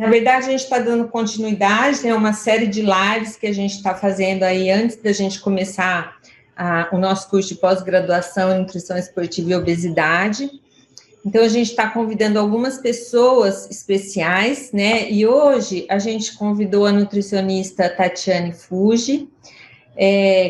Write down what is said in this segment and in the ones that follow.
Na verdade, a gente está dando continuidade, né, uma série de lives que a gente está fazendo aí antes da gente começar o nosso curso de pós-graduação em Nutrição Esportiva e Obesidade. Então, a gente está convidando algumas pessoas especiais, né, e hoje a gente convidou a nutricionista Tatiane Fuji,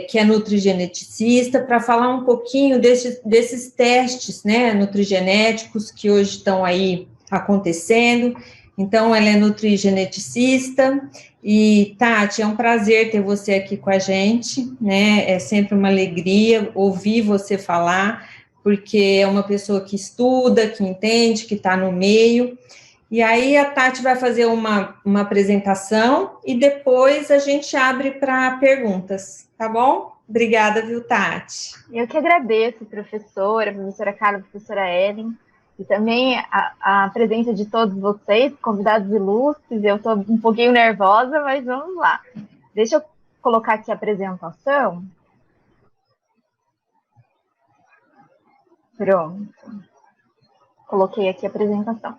que é nutrigeneticista, para falar um pouquinho desses testes, né, nutrigenéticos que hoje estão aí acontecendo. Então, ela é nutrigeneticista. E, Tati, é um prazer ter você aqui com a gente, né? É sempre uma alegria ouvir você falar, porque é uma pessoa que estuda, que entende, que está no meio. E aí a Tati vai fazer uma apresentação e depois a gente abre para perguntas, tá bom? Obrigada, viu, Tati? Eu que agradeço, professora Carla, professora Ellen, e também a presença de todos vocês, convidados ilustres. Eu estou um pouquinho nervosa, mas vamos lá. Deixa eu colocar aqui a apresentação. Pronto. Coloquei aqui a apresentação.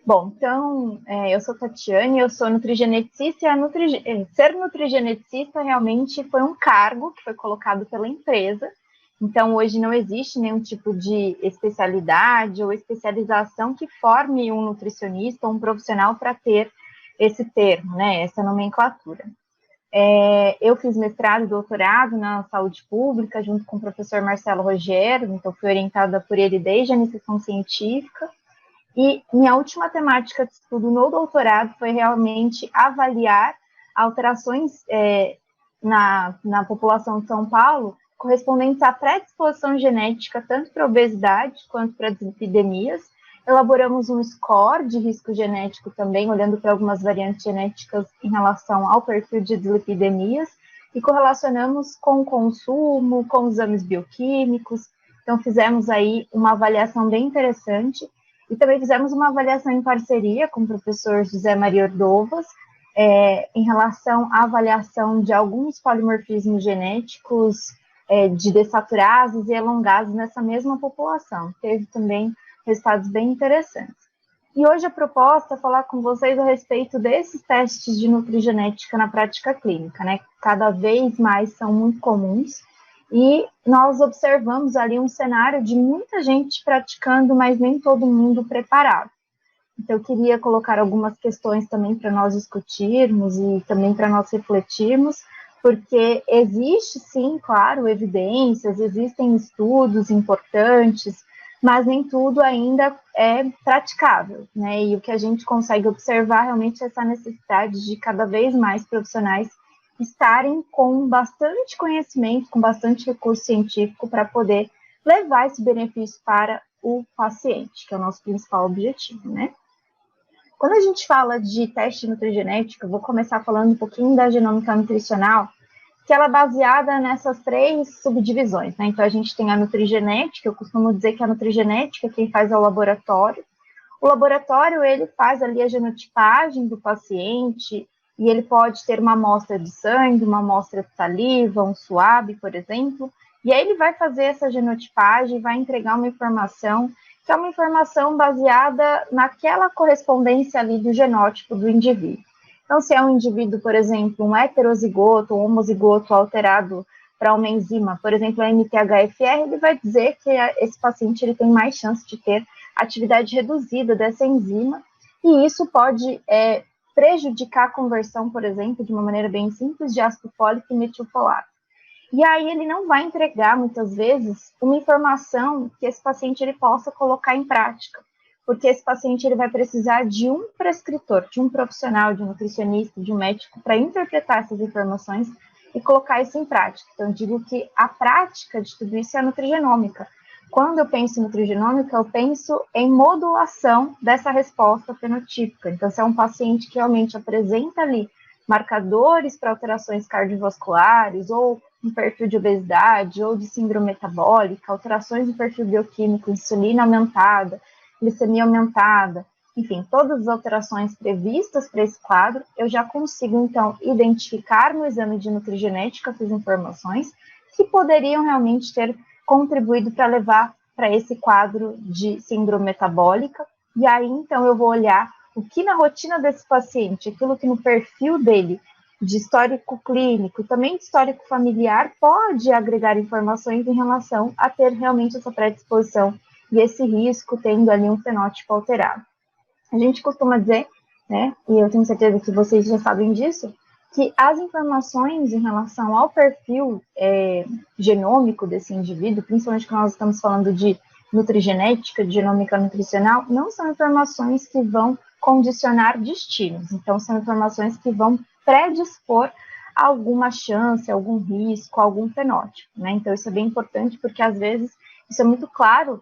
Bom, então, eu sou Tatiane, eu sou nutrigeneticista, e ser nutrigeneticista realmente foi um cargo que foi colocado pela empresa. Então, hoje não existe nenhum tipo de especialidade ou especialização que forme um nutricionista ou um profissional para ter esse termo, né, essa nomenclatura. Eu fiz mestrado e doutorado na saúde pública, junto com o professor Marcelo Rogério, então fui orientada por ele desde a iniciação científica. E minha última temática de estudo no doutorado foi realmente avaliar alterações na população de São Paulo correspondentes à predisposição genética, tanto para obesidade quanto para epidemias. Elaboramos um score de risco genético também, olhando para algumas variantes genéticas em relação ao perfil de dislipidemias, e correlacionamos com o consumo, com os exames bioquímicos. Então, fizemos aí uma avaliação bem interessante. E também fizemos uma avaliação em parceria com o professor José Maria Ordovas, em relação à avaliação de alguns polimorfismos genéticos de desaturases e elongases nessa mesma população. Teve também resultados bem interessantes. E hoje a proposta é falar com vocês a respeito desses testes de nutrigenética na prática clínica, né? Cada vez mais são muito comuns. E nós observamos ali um cenário de muita gente praticando, mas nem todo mundo preparado. Então, eu queria colocar algumas questões também para nós discutirmos e também para nós refletirmos, porque existe, sim, claro, evidências, existem estudos importantes, mas nem tudo ainda é praticável, né? E o que a gente consegue observar realmente é essa necessidade de cada vez mais profissionais estarem com bastante conhecimento, com bastante recurso científico para poder levar esse benefício para o paciente, que é o nosso principal objetivo, né? Quando a gente fala de teste nutrigenético, eu vou começar falando um pouquinho da genômica nutricional, que ela é baseada nessas 3 subdivisões, né? Então, a gente tem a nutrigenética, eu costumo dizer que a nutrigenética quem faz é o laboratório. O laboratório, ele faz ali a genotipagem do paciente, e ele pode ter uma amostra de sangue, uma amostra de saliva, um suave, por exemplo, e aí ele vai fazer essa genotipagem, vai entregar uma informação, que é uma informação baseada naquela correspondência ali do genótipo do indivíduo. Então, se é um indivíduo, por exemplo, um heterozigoto, um homozigoto alterado para uma enzima, por exemplo, a MTHFR, ele vai dizer que esse paciente ele tem mais chance de ter atividade reduzida dessa enzima, e isso pode prejudicar a conversão, por exemplo, de uma maneira bem simples, de ácido fólico e metilfolato. E aí ele não vai entregar, muitas vezes, uma informação que esse paciente ele possa colocar em prática, porque esse paciente ele vai precisar de um prescritor, de um profissional, de um nutricionista, de um médico, para interpretar essas informações e colocar isso em prática. Então, eu digo que a prática de tudo isso é a nutrigenômica. Quando eu penso em nutrigenômica, eu penso em modulação dessa resposta fenotípica. Então, se é um paciente que realmente apresenta ali marcadores para alterações cardiovasculares, ou um perfil de obesidade, ou de síndrome metabólica, alterações no perfil bioquímico, insulina aumentada, glicemia aumentada, enfim, todas as alterações previstas para esse quadro, eu já consigo, então, identificar no exame de nutrigenética essas informações que poderiam realmente ter contribuído para levar para esse quadro de síndrome metabólica, e aí, então, eu vou olhar o que na rotina desse paciente, aquilo que no perfil dele, de histórico clínico, também de histórico familiar, pode agregar informações em relação a ter realmente essa predisposição e esse risco, tendo ali um fenótipo alterado. A gente costuma dizer, né, e eu tenho certeza que vocês já sabem disso, que as informações em relação ao perfil genômico desse indivíduo, principalmente quando nós estamos falando de nutrigenética, de genômica nutricional, não são informações que vão condicionar destinos. Então, são informações que vão predispor a alguma chance, algum risco, algum fenótipo, né? Então, isso é bem importante, porque às vezes isso é muito claro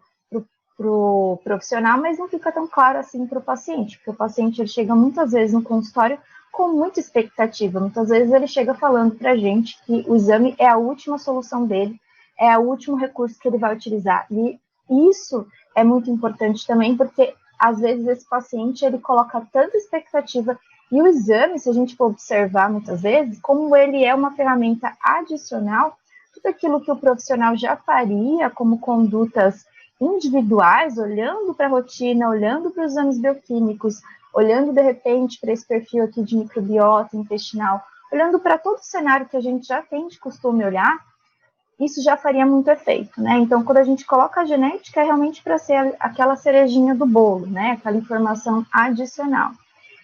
para o profissional, mas não fica tão claro assim para o paciente, porque o paciente ele chega muitas vezes no consultório com muita expectativa. Muitas vezes ele chega falando para a gente que o exame é a última solução dele, é o último recurso que ele vai utilizar. E isso é muito importante também, porque às vezes esse paciente ele coloca tanta expectativa, e o exame, se a gente for observar muitas vezes, como ele é uma ferramenta adicional, tudo aquilo que o profissional já faria como condutas individuais, olhando para a rotina, olhando para os exames bioquímicos, olhando de repente para esse perfil aqui de microbiota intestinal, olhando para todo o cenário que a gente já tem de costume olhar, isso já faria muito efeito, né? Então, quando a gente coloca a genética, é realmente para ser aquela cerejinha do bolo, né? Aquela informação adicional.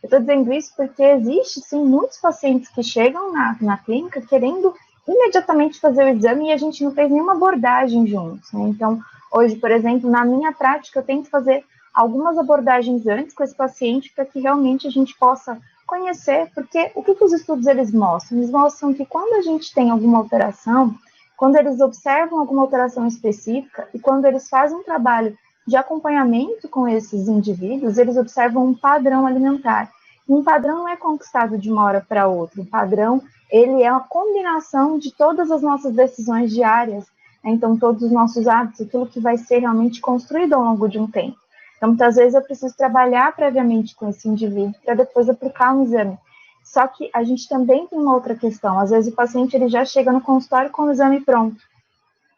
Eu estou dizendo isso porque existe, sim, muitos pacientes que chegam na clínica querendo imediatamente fazer o exame e a gente não fez nenhuma abordagem juntos, né? Então, hoje, por exemplo, na minha prática, eu tento fazer algumas abordagens antes com esse paciente para que realmente a gente possa conhecer, porque o que os estudos eles mostram? Eles mostram que quando a gente tem alguma alteração, quando eles observam alguma alteração específica e quando eles fazem um trabalho de acompanhamento com esses indivíduos, eles observam um padrão alimentar. E um padrão não é conquistado de uma hora para outra. Um padrão, ele é uma combinação de todas as nossas decisões diárias, né? Então, todos os nossos hábitos, aquilo que vai ser realmente construído ao longo de um tempo. Então, muitas vezes eu preciso trabalhar previamente com esse indivíduo para depois aplicar um exame. Só que a gente também tem uma outra questão. Às vezes o paciente ele já chega no consultório com o exame pronto,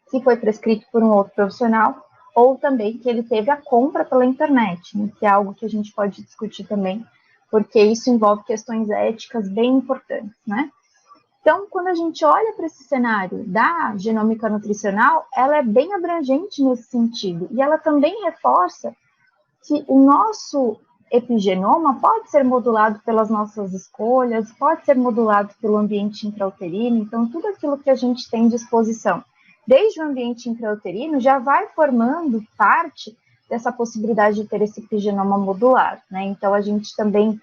que foi prescrito por um outro profissional, ou também que ele teve a compra pela internet, né, que é algo que a gente pode discutir também, porque isso envolve questões éticas bem importantes, né? Então, quando a gente olha para esse cenário da genômica nutricional, ela é bem abrangente nesse sentido, e ela também reforça que o nosso epigenoma pode ser modulado pelas nossas escolhas, pode ser modulado pelo ambiente intrauterino, então tudo aquilo que a gente tem de exposição, desde o ambiente intrauterino, já vai formando parte dessa possibilidade de ter esse epigenoma modulado, né? Então a gente também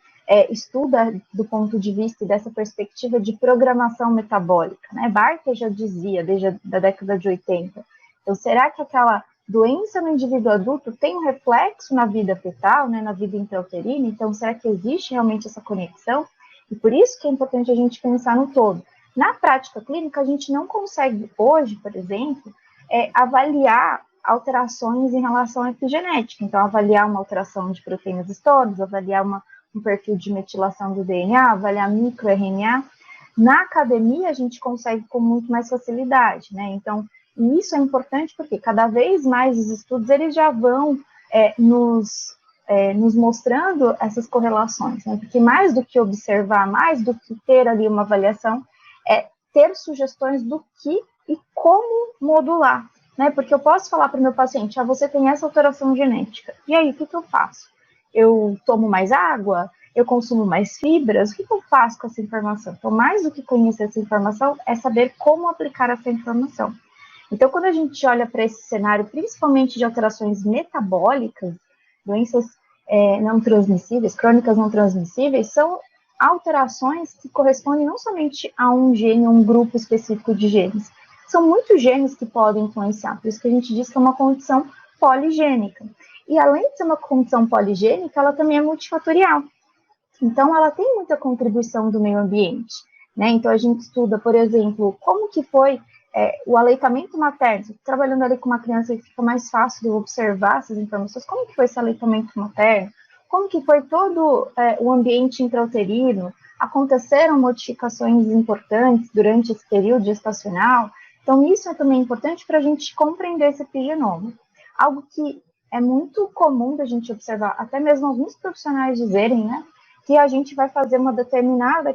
estuda do ponto de vista dessa perspectiva de programação metabólica, né? Barker já dizia, desde a década de 80, então será que aquela doença no indivíduo adulto tem um reflexo na vida fetal, né, na vida intrauterina? Então, será que existe realmente essa conexão? E por isso que é importante a gente pensar no todo. Na prática clínica, a gente não consegue hoje, por exemplo, avaliar alterações em relação à epigenética. Então, avaliar uma alteração de proteínas históricas, avaliar um perfil de metilação do DNA, avaliar microRNA. Na academia, a gente consegue com muito mais facilidade, né? Então, e isso é importante porque cada vez mais os estudos eles já vão nos mostrando essas correlações, né? Porque mais do que observar, mais do que ter ali uma avaliação, é ter sugestões do que e como modular, né? Porque eu posso falar para o meu paciente, você tem essa alteração genética, e aí, o que eu faço? Eu tomo mais água? Eu consumo mais fibras? O que eu faço com essa informação? Então, mais do que conhecer essa informação, é saber como aplicar essa informação. Então, quando a gente olha para esse cenário, principalmente de alterações metabólicas, doenças não transmissíveis, crônicas não transmissíveis, são alterações que correspondem não somente a um gene, um grupo específico de genes. São muitos genes que podem influenciar, por isso que a gente diz que é uma condição poligênica. E além de ser uma condição poligênica, ela também é multifatorial. Então, ela tem muita contribuição do meio ambiente, né? Então, a gente estuda, por exemplo, como que foi o aleitamento materno, trabalhando ali com uma criança que fica mais fácil de observar essas informações, como que foi esse aleitamento materno, como que foi todo o ambiente intrauterino, aconteceram modificações importantes durante esse período gestacional, então isso é também importante para a gente compreender esse epigenoma. Algo que é muito comum da gente observar, até mesmo alguns profissionais dizerem, né, que a gente vai fazer uma determinada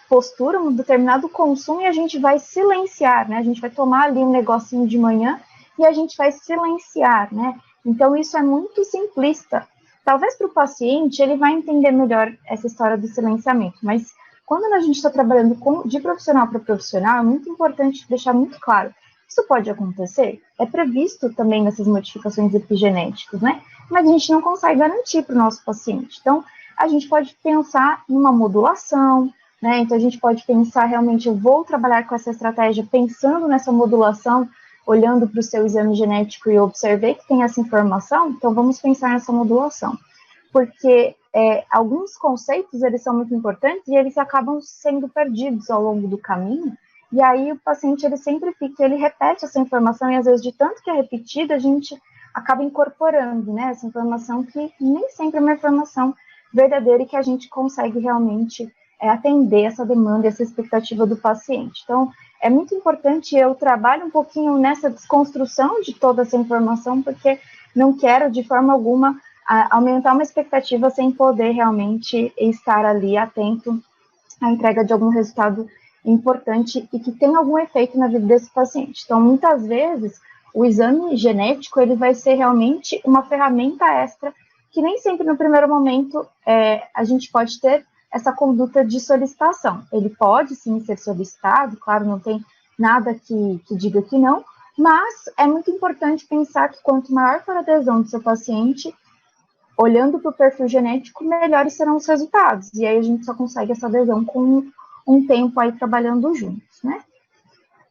postura, um determinado consumo e a gente vai silenciar, né, a gente vai tomar ali um negocinho de manhã e a gente vai silenciar, né, então isso é muito simplista. Talvez para o paciente ele vai entender melhor essa história do silenciamento, mas quando a gente está trabalhando de profissional para profissional, é muito importante deixar muito claro. Isso pode acontecer, é previsto também nessas modificações epigenéticas, né? Mas a gente não consegue garantir para o nosso paciente. Então, a gente pode pensar numa modulação, né? Então, a gente pode pensar realmente, eu vou trabalhar com essa estratégia pensando nessa modulação, olhando para o seu exame genético e observei que tem essa informação, então vamos pensar nessa modulação. Porque alguns conceitos, eles são muito importantes e eles acabam sendo perdidos ao longo do caminho, e aí o paciente, ele sempre fica, ele repete essa informação, e às vezes de tanto que é repetida, a gente acaba incorporando, né, essa informação que nem sempre é uma informação verdadeira e que a gente consegue realmente atender essa demanda, essa expectativa do paciente. Então, é muito importante, eu trabalho um pouquinho nessa desconstrução de toda essa informação, porque não quero, de forma alguma, aumentar uma expectativa sem poder realmente estar ali atento à entrega de algum resultado importante e que tem algum efeito na vida desse paciente. Então, muitas vezes, o exame genético, ele vai ser realmente uma ferramenta extra, que nem sempre no primeiro momento a gente pode ter essa conduta de solicitação. Ele pode sim ser solicitado, claro, não tem nada que diga que não, mas é muito importante pensar que quanto maior for a adesão do seu paciente, olhando para o perfil genético, melhores serão os resultados. E aí a gente só consegue essa adesão com um tempo aí trabalhando juntos, né?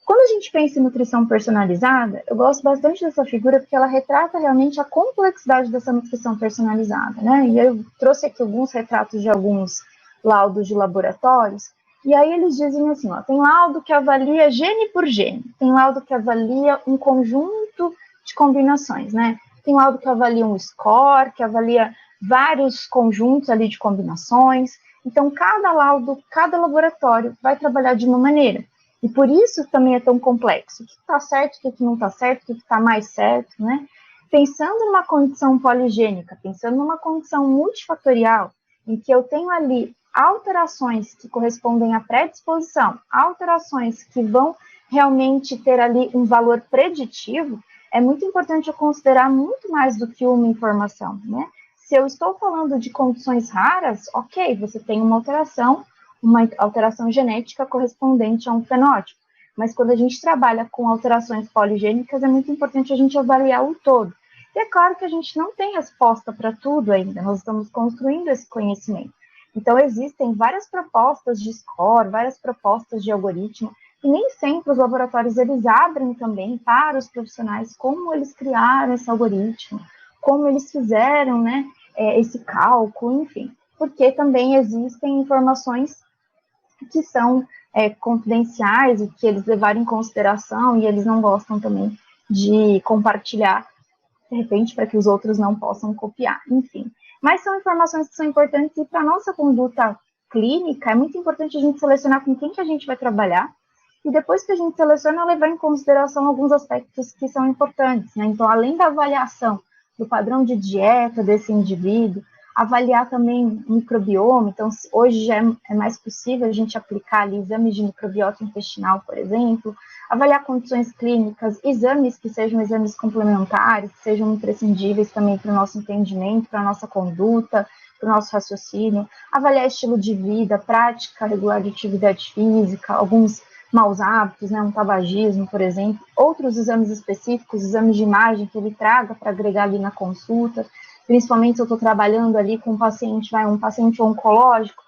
Quando a gente pensa em nutrição personalizada, eu gosto bastante dessa figura porque ela retrata realmente a complexidade dessa nutrição personalizada, né? E eu trouxe aqui alguns retratos de alguns laudos de laboratórios, e aí eles dizem assim, ó, tem laudo que avalia gene por gene, tem laudo que avalia um conjunto de combinações, né? Tem laudo que avalia um score, que avalia vários conjuntos ali de combinações. Então, cada laudo, cada laboratório vai trabalhar de uma maneira. E por isso também é tão complexo. O que está certo, o que não está certo, o que está mais certo, né? Pensando numa condição poligênica, pensando numa condição multifatorial, em que eu tenho ali alterações que correspondem à predisposição, alterações que vão realmente ter ali um valor preditivo, é muito importante eu considerar muito mais do que uma informação, né? Se eu estou falando de condições raras, ok, você tem uma alteração genética correspondente a um fenótipo. Mas quando a gente trabalha com alterações poligênicas, é muito importante a gente avaliar o todo. E é claro que a gente não tem resposta para tudo ainda, nós estamos construindo esse conhecimento. Então, existem várias propostas de score, várias propostas de algoritmo, e nem sempre os laboratórios eles abrem também para os profissionais como eles criaram esse algoritmo, como eles fizeram, né, esse cálculo, enfim, porque também existem informações que são confidenciais e que eles levaram em consideração e eles não gostam também de compartilhar, de repente, para que os outros não possam copiar, enfim. Mas são informações que são importantes e para a nossa conduta clínica é muito importante a gente selecionar com quem que a gente vai trabalhar e depois que a gente seleciona, levar em consideração alguns aspectos que são importantes, né? Então, além da avaliação do padrão de dieta desse indivíduo, avaliar também o microbioma. Então, hoje já é mais possível a gente aplicar ali exames de microbiota intestinal, por exemplo, avaliar condições clínicas, exames que sejam exames complementares, que sejam imprescindíveis também para o nosso entendimento, para a nossa conduta, para o nosso raciocínio, avaliar estilo de vida, prática regular de atividade física, alguns maus hábitos, né, um tabagismo, por exemplo, outros exames específicos, exames de imagem que ele traga para agregar ali na consulta, principalmente se eu estou trabalhando ali com um paciente oncológico,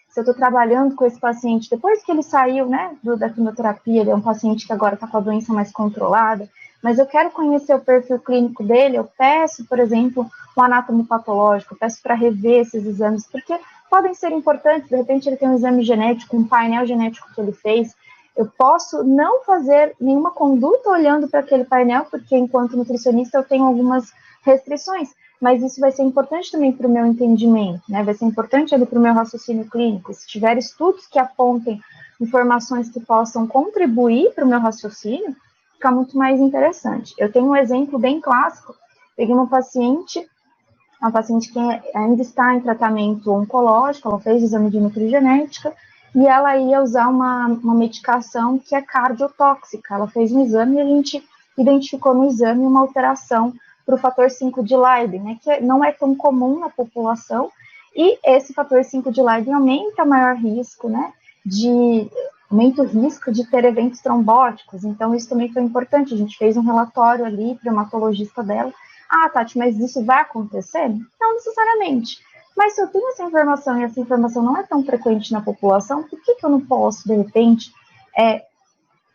se eu estou trabalhando com esse paciente, depois que ele saiu, né, da quimioterapia, ele é um paciente que agora está com a doença mais controlada, mas eu quero conhecer o perfil clínico dele, eu peço, por exemplo, um anatomopatológico, eu peço para rever esses exames, porque podem ser importantes, de repente ele tem um exame genético, um painel genético que ele fez, eu posso não fazer nenhuma conduta olhando para aquele painel, porque enquanto nutricionista eu tenho algumas restrições, mas isso vai ser importante também para o meu entendimento, né? Vai ser importante ali para o meu raciocínio clínico. Se tiver estudos que apontem informações que possam contribuir para o meu raciocínio, fica muito mais interessante. Eu tenho um exemplo bem clássico, Peguei uma paciente que ainda está em tratamento oncológico, ela fez exame de nutrigenética, e ela ia usar uma medicação que é cardiotóxica. Ela fez um exame e a gente identificou no exame uma alteração para o fator 5 de Leiden, né, que não é tão comum na população, e esse fator 5 de Leiden aumenta o maior risco, né, aumenta o risco de ter eventos trombóticos. Então, isso também foi importante. A gente fez um relatório ali para o hematologista dela. Ah, Tati, mas isso vai acontecer? Não necessariamente. Mas se eu tenho essa informação e essa informação não é tão frequente na população, por que eu não posso, de repente,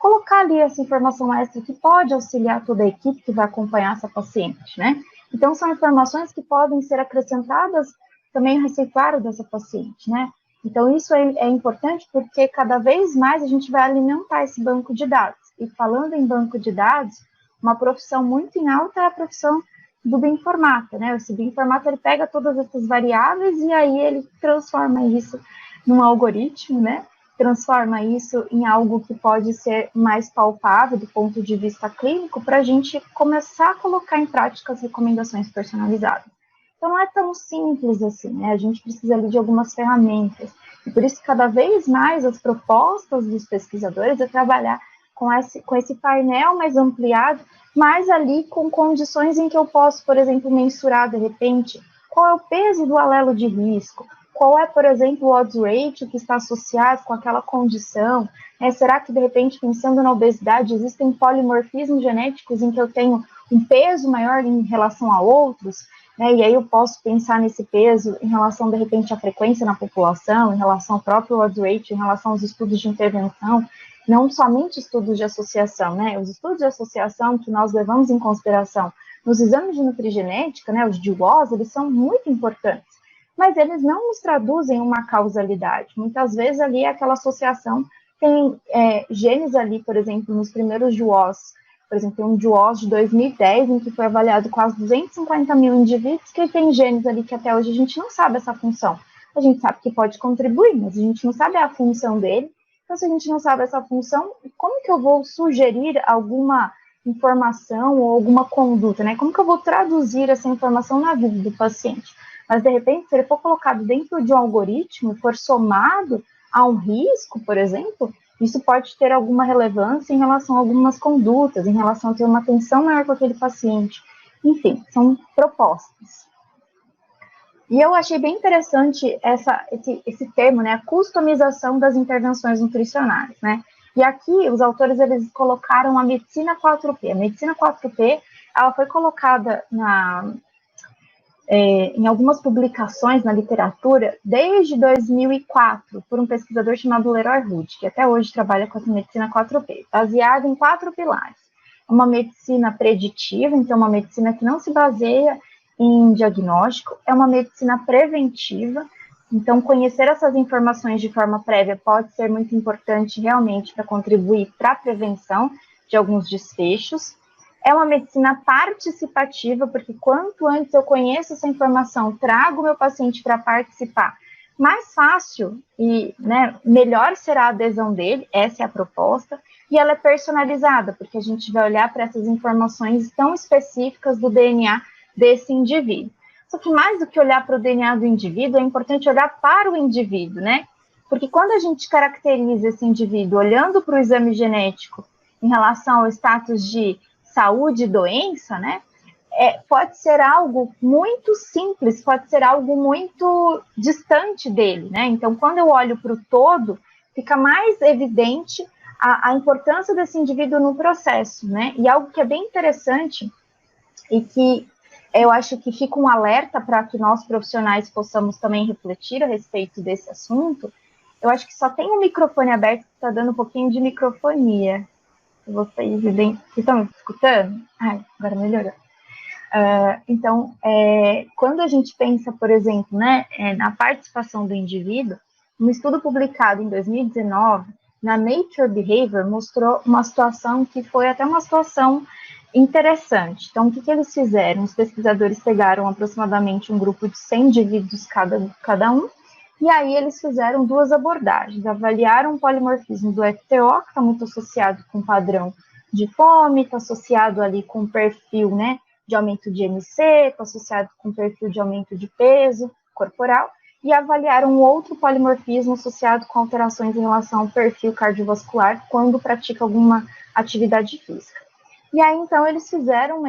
colocar ali essa informação extra que pode auxiliar toda a equipe que vai acompanhar essa paciente, né? Então, são informações que podem ser acrescentadas também no receituário dessa paciente, né? Então, isso é importante porque cada vez mais a gente vai alimentar esse banco de dados. E falando em banco de dados, uma profissão muito em alta é a profissão do bioinformata, né? Esse bioinformata, ele pega todas essas variáveis e aí ele transforma isso num algoritmo, né? Transforma isso em algo que pode ser mais palpável do ponto de vista clínico para a gente começar a colocar em prática as recomendações personalizadas. Então, não é tão simples assim, né? A gente precisa ali de algumas ferramentas. E por isso, cada vez mais, as propostas dos pesquisadores é trabalhar com esse painel mais ampliado, mas ali com condições em que eu posso, por exemplo, mensurar, de repente, qual é o peso do alelo de risco, qual é, por exemplo, o odds ratio que está associado com aquela condição, será que, de repente, pensando na obesidade, existem polimorfismos genéticos em que eu tenho um peso maior em relação a outros, né? E aí eu posso pensar nesse peso em relação, de repente, à frequência na população, em relação ao próprio odds ratio, em relação aos estudos de intervenção, não somente estudos de associação, né? Os estudos de associação que nós levamos em consideração nos exames de nutrigenética, né, os GWAS, eles são muito importantes, mas eles não nos traduzem uma causalidade. Muitas vezes ali aquela associação tem genes ali, por exemplo, nos primeiros GWAS, por exemplo, tem um GWAS de 2010, em que foi avaliado quase 250 mil indivíduos, que tem genes ali que até hoje a gente não sabe essa função. A gente sabe que pode contribuir, mas a gente não sabe a função dele. Então, se a gente não sabe essa função, como que eu vou sugerir alguma informação ou alguma conduta, né? Como que eu vou traduzir essa informação na vida do paciente? Mas, de repente, se ele for colocado dentro de um algoritmo, for somado a um risco, por exemplo, isso pode ter alguma relevância em relação a algumas condutas, em relação a ter uma atenção maior com aquele paciente. Enfim, são propostas. E eu achei bem interessante esse termo, né, a customização das intervenções nutricionais, né? E aqui os autores, eles colocaram a medicina 4P. A medicina 4P, ela foi colocada em algumas publicações na literatura desde 2004 por um pesquisador chamado Leroy Hood, que até hoje trabalha com essa medicina 4P, baseada em 4 pilares. Uma medicina preditiva, então uma medicina que não se baseia em diagnóstico, é uma medicina preventiva, então conhecer essas informações de forma prévia pode ser muito importante realmente para contribuir para a prevenção de alguns desfechos. É uma medicina participativa, porque quanto antes eu conheço essa informação, trago o meu paciente para participar, mais fácil e, né, melhor será a adesão dele, essa é a proposta, e ela é personalizada, porque a gente vai olhar para essas informações tão específicas do DNA desse indivíduo. Só que mais do que olhar para o DNA do indivíduo, é importante olhar para o indivíduo, né? Porque quando a gente caracteriza esse indivíduo olhando para o exame genético em relação ao status de saúde e doença, né? Pode ser algo muito simples, pode ser algo muito distante dele, né? Então, quando eu olho para o todo, fica mais evidente a importância desse indivíduo no processo, né? E algo que é bem interessante e que eu acho que fica um alerta para que nós profissionais possamos também refletir a respeito desse assunto. Eu acho que só tem um microfone aberto que está dando um pouquinho de microfonia. Vocês estão me escutando? Ai, agora melhorou. Então, quando a gente pensa, por exemplo, né, na participação do indivíduo, um estudo publicado em 2019, na Nature Behavior, mostrou uma situação que foi até uma situação interessante. Então, o que eles fizeram? Os pesquisadores pegaram aproximadamente um grupo de 100 indivíduos cada um, e aí eles fizeram 2 abordagens. Avaliaram o polimorfismo do FTO, que está muito associado com o padrão de fome, está associado ali com o perfil, né, de aumento de MC, associado com perfil de aumento de peso corporal, e avaliaram um outro polimorfismo associado com alterações em relação ao perfil cardiovascular quando pratica alguma atividade física. E aí, então, eles fizeram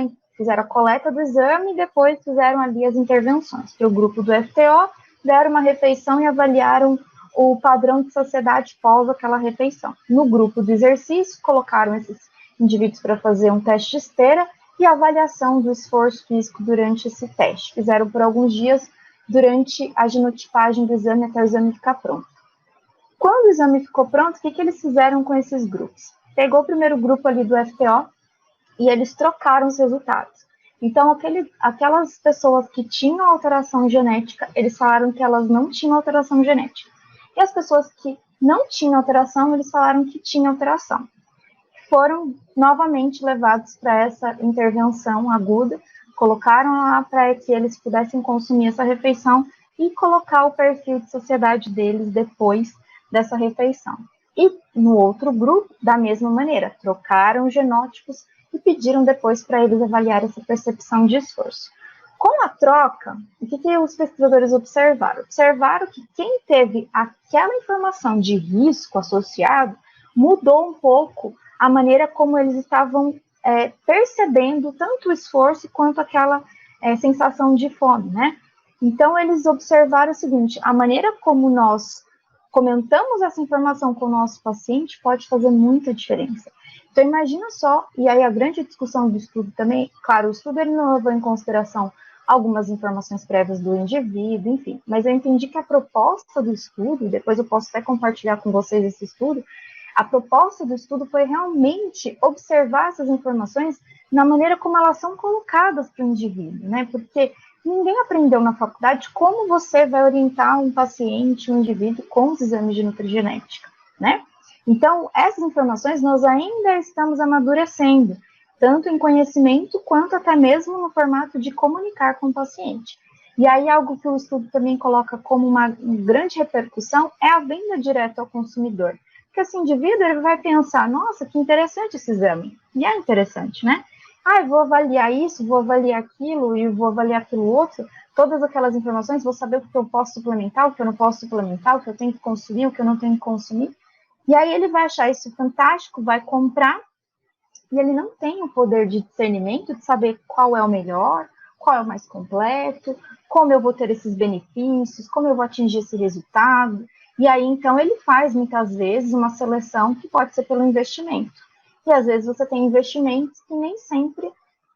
a coleta do exame e depois fizeram ali as intervenções. Para o grupo do FTO, deram uma refeição e avaliaram o padrão de saciedade pós aquela refeição. No grupo do exercício, colocaram esses indivíduos para fazer um teste de esteira e avaliação do esforço físico durante esse teste. Fizeram por alguns dias durante a genotipagem do exame até o exame ficar pronto. Quando o exame ficou pronto, o que eles fizeram com esses grupos? Pegou o primeiro grupo ali do FTO e eles trocaram os resultados. Então, aquelas pessoas que tinham alteração genética, eles falaram que elas não tinham alteração genética. E as pessoas que não tinham alteração, eles falaram que tinham alteração. Foram novamente levados para essa intervenção aguda, colocaram lá para que eles pudessem consumir essa refeição e colocar o perfil de saciedade deles depois dessa refeição. E no outro grupo, da mesma maneira, trocaram os genótipos e pediram depois para eles avaliar essa percepção de esforço. Com a troca, o que os pesquisadores observaram? Observaram que quem teve aquela informação de risco associado mudou um pouco a maneira como eles estavam percebendo tanto o esforço quanto aquela sensação de fome, né? Então, eles observaram o seguinte: a maneira como nós comentamos essa informação com o nosso paciente pode fazer muita diferença. Então, imagina só, e aí a grande discussão do estudo também, claro, o estudo ele não levou em consideração algumas informações prévias do indivíduo, enfim, mas eu entendi que a proposta do estudo, depois eu posso até compartilhar com vocês esse estudo, a proposta do estudo foi realmente observar essas informações na maneira como elas são colocadas para o indivíduo, né? Porque ninguém aprendeu na faculdade como você vai orientar um paciente, um indivíduo com os exames de nutrigenética, né? Então, essas informações nós ainda estamos amadurecendo, tanto em conhecimento quanto até mesmo no formato de comunicar com o paciente. E aí, algo que o estudo também coloca como uma grande repercussão é a venda direta ao consumidor. Porque esse indivíduo ele vai pensar, nossa, que interessante esse exame. E é interessante, né? Eu vou avaliar isso, vou avaliar aquilo e vou avaliar aquilo outro. Todas aquelas informações, vou saber o que eu posso suplementar, o que eu não posso suplementar, o que eu tenho que consumir, o que eu não tenho que consumir. E aí ele vai achar isso fantástico, vai comprar, e ele não tem o poder de discernimento de saber qual é o melhor, qual é o mais completo, como eu vou ter esses benefícios, como eu vou atingir esse resultado. E aí, então, ele faz, muitas vezes, uma seleção que pode ser pelo investimento. E, às vezes, você tem investimentos que nem sempre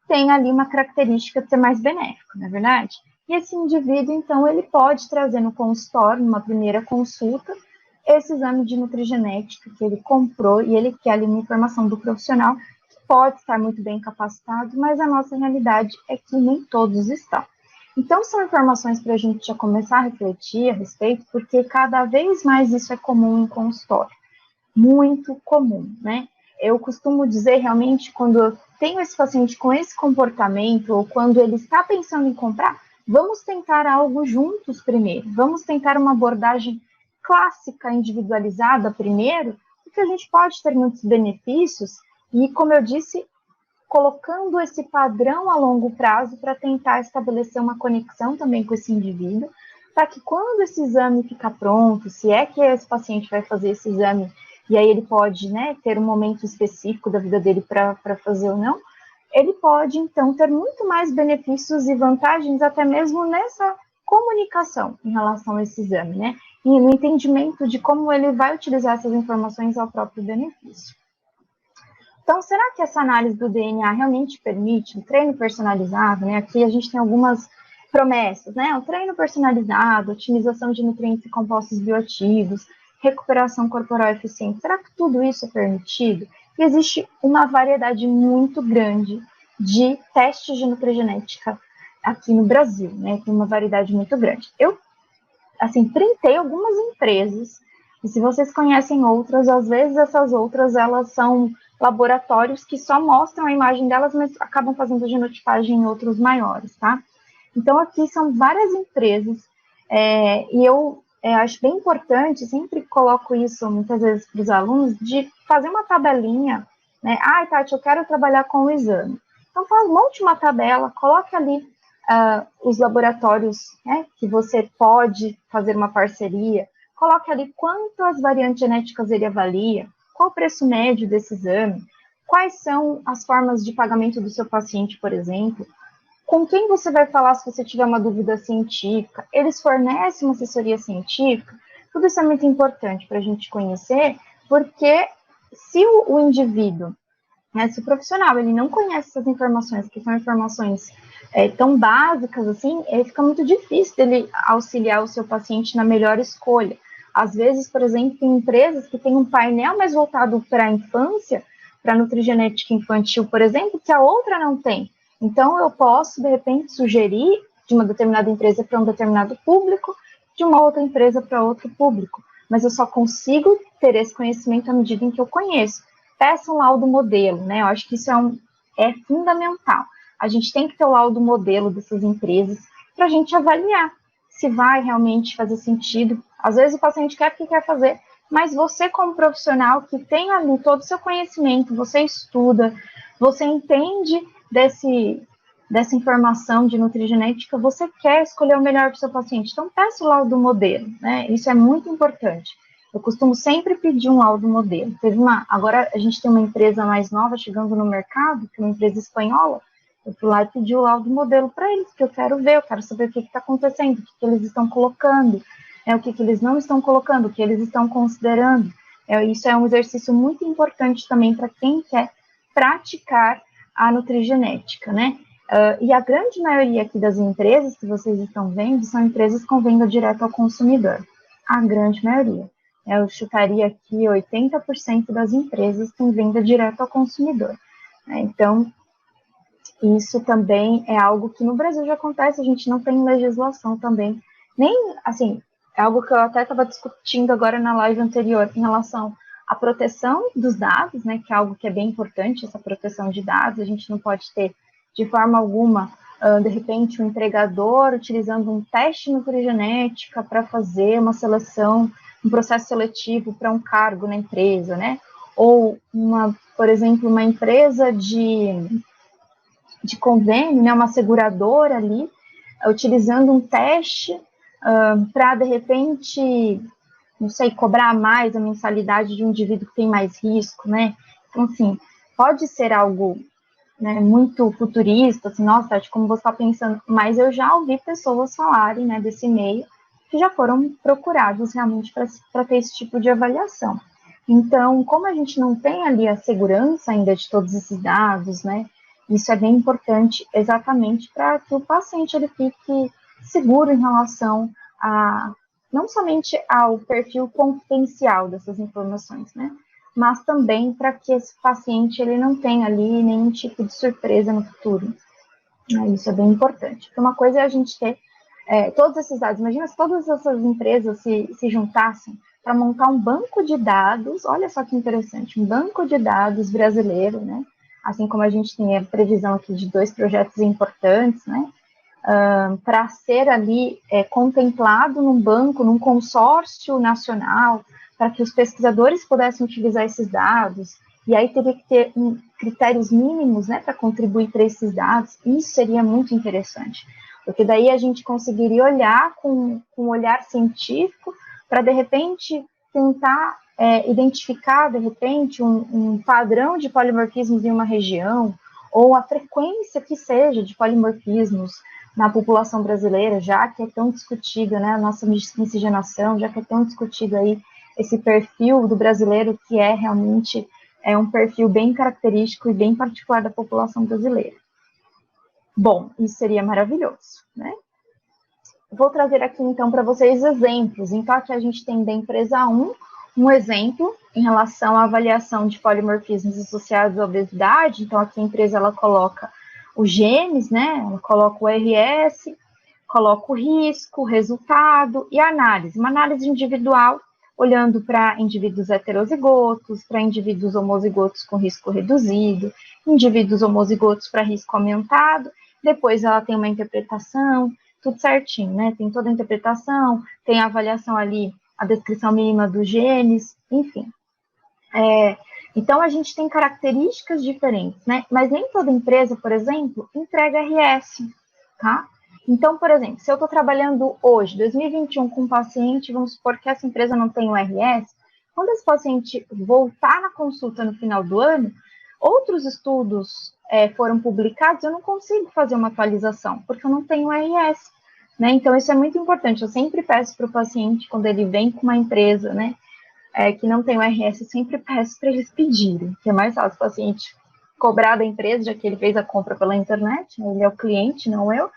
tem ali uma característica de ser mais benéfico, não é verdade? E esse indivíduo, então, ele pode trazer no consultório, numa primeira consulta, esse exame de nutrigenética que ele comprou e ele quer ali uma informação do profissional que pode estar muito bem capacitado, mas a nossa realidade é que nem todos estão. Então, são informações para a gente já começar a refletir a respeito, porque cada vez mais isso é comum em consultório. Muito comum, né? Eu costumo dizer, realmente, quando eu tenho esse paciente com esse comportamento, ou quando ele está pensando em comprar, vamos tentar algo juntos primeiro. Vamos tentar uma abordagem clássica, individualizada primeiro, porque a gente pode ter muitos benefícios e, como eu disse, colocando esse padrão a longo prazo para tentar estabelecer uma conexão também com esse indivíduo, para que quando esse exame ficar pronto, se é que esse paciente vai fazer esse exame, e aí ele pode, né, ter um momento específico da vida dele para fazer ou não, ele pode, então, ter muito mais benefícios e vantagens, até mesmo nessa comunicação em relação a esse exame, né, e no entendimento de como ele vai utilizar essas informações ao próprio benefício. Então, será que essa análise do DNA realmente permite um treino personalizado, né? Aqui a gente tem algumas promessas, né? O treino personalizado, otimização de nutrientes e compostos bioativos, recuperação corporal eficiente. Será que tudo isso é permitido? E existe uma variedade muito grande de testes de nutrigenética aqui no Brasil, né? Tem uma variedade muito grande. Eu, assim, printei algumas empresas, e se vocês conhecem outras, às vezes essas outras, elas são laboratórios que só mostram a imagem delas, mas acabam fazendo genotipagem em outros maiores, tá? Então, aqui são várias empresas, e eu acho bem importante, sempre coloco isso muitas vezes para os alunos, de fazer uma tabelinha, né? Tati, eu quero trabalhar com o exame. Então, monte uma tabela, coloque ali os laboratórios, né, que você pode fazer uma parceria, coloque ali quantas variantes genéticas ele avalia, qual o preço médio desse exame, quais são as formas de pagamento do seu paciente, por exemplo, com quem você vai falar se você tiver uma dúvida científica, eles fornecem uma assessoria científica, tudo isso é muito importante para a gente conhecer, porque se o indivíduo, né, se o profissional ele não conhece essas informações, que são informações tão básicas assim, fica muito difícil dele auxiliar o seu paciente na melhor escolha. Às vezes, por exemplo, tem empresas que têm um painel mais voltado para a infância, para a nutrigenética infantil, por exemplo, que a outra não tem. Então, eu posso, de repente, sugerir de uma determinada empresa para um determinado público, de uma outra empresa para outro público. Mas eu só consigo ter esse conhecimento à medida em que eu conheço. Peça um laudo modelo, né? Eu acho que isso é fundamental. A gente tem que ter o laudo modelo dessas empresas para a gente avaliar se vai realmente fazer sentido. Às vezes o paciente quer porque quer fazer, mas você como profissional que tem ali todo o seu conhecimento, você estuda, você entende dessa informação de nutrigenética, você quer escolher o melhor para o seu paciente. Então, peça o laudo modelo, né? Isso é muito importante. Eu costumo sempre pedir um laudo modelo. Agora a gente tem uma empresa mais nova chegando no mercado, que é uma empresa espanhola. Eu fui lá e pedi o laudo modelo para eles, porque eu quero ver, eu quero saber o que está acontecendo, o que eles estão colocando, o que eles não estão colocando, o que eles estão considerando. Isso é um exercício muito importante também para quem quer praticar a nutrigenética, né? E a grande maioria aqui das empresas que vocês estão vendo são empresas com venda direta ao consumidor. A grande maioria. Eu chutaria aqui 80% das empresas têm venda direta ao consumidor. Então, isso também é algo que no Brasil já acontece, a gente não tem legislação também. Nem, assim, é algo que eu até estava discutindo agora na live anterior, em relação à proteção dos dados, né, que é algo que é bem importante, essa proteção de dados. A gente não pode ter, de forma alguma, de repente, um empregador utilizando um teste nutrigenética para fazer uma seleção, um processo seletivo para um cargo na empresa, né? Ou, por exemplo, uma empresa de convênio, né, uma seguradora ali, utilizando um teste para, de repente, não sei, cobrar mais a mensalidade de um indivíduo que tem mais risco, né? Então, assim, pode ser algo, né, muito futurista, assim, nossa, Tati, como você está pensando, mas eu já ouvi pessoas falarem, né, desse meio, que já foram procurados realmente para ter esse tipo de avaliação. Então, como a gente não tem ali a segurança ainda de todos esses dados, né, isso é bem importante exatamente para que o paciente ele fique seguro em relação a, não somente ao perfil confidencial dessas informações, né, mas também para que esse paciente ele não tenha ali nenhum tipo de surpresa no futuro. Isso é bem importante. Porque uma coisa é a gente ter todos esses dados. Imagina se todas essas empresas se juntassem para montar um banco de dados, olha só que interessante, um banco de dados brasileiro, né? Assim como a gente tem a previsão aqui de 2 projetos importantes, né? Para ser ali contemplado num banco, num consórcio nacional, para que os pesquisadores pudessem utilizar esses dados, e aí teria que ter critérios mínimos, né, para contribuir para esses dados. Isso seria muito interessante, porque daí a gente conseguiria olhar com um olhar científico para, de repente, tentar identificar, de repente, um padrão de polimorfismos em uma região, ou a frequência que seja de polimorfismos na população brasileira, já que é tão discutida, né, a nossa miscigenação, já que é tão discutido aí esse perfil do brasileiro, que é realmente um perfil bem característico e bem particular da população brasileira. Bom, isso seria maravilhoso, né? Vou trazer aqui, então, para vocês exemplos. Então, aqui a gente tem da empresa 1, um exemplo em relação à avaliação de polimorfismos associados à obesidade. Então, aqui a empresa, ela coloca os genes, né? Ela coloca o RS, coloca o risco, o resultado e a análise. Uma análise individual, olhando para indivíduos heterozigotos, para indivíduos homozigotos com risco reduzido, indivíduos homozigotos para risco aumentado. Depois ela tem uma interpretação, tudo certinho, né? Tem toda a interpretação, tem a avaliação ali, a descrição mínima dos genes, enfim. Então, a gente tem características diferentes, né? Mas nem toda empresa, por exemplo, entrega RS, tá? Então, por exemplo, se eu estou trabalhando hoje, 2021, com um paciente, vamos supor que essa empresa não tem o RS, quando esse paciente voltar na consulta no final do ano, outros estudos foram publicados, eu não consigo fazer uma atualização, porque eu não tenho o RS, né? Então, isso é muito importante. Eu sempre peço para o paciente, quando ele vem com uma empresa, né, que não tem o RS, eu sempre peço para eles pedirem, que é mais fácil o paciente cobrar da empresa, já que ele fez a compra pela internet, né, ele é o cliente, não eu,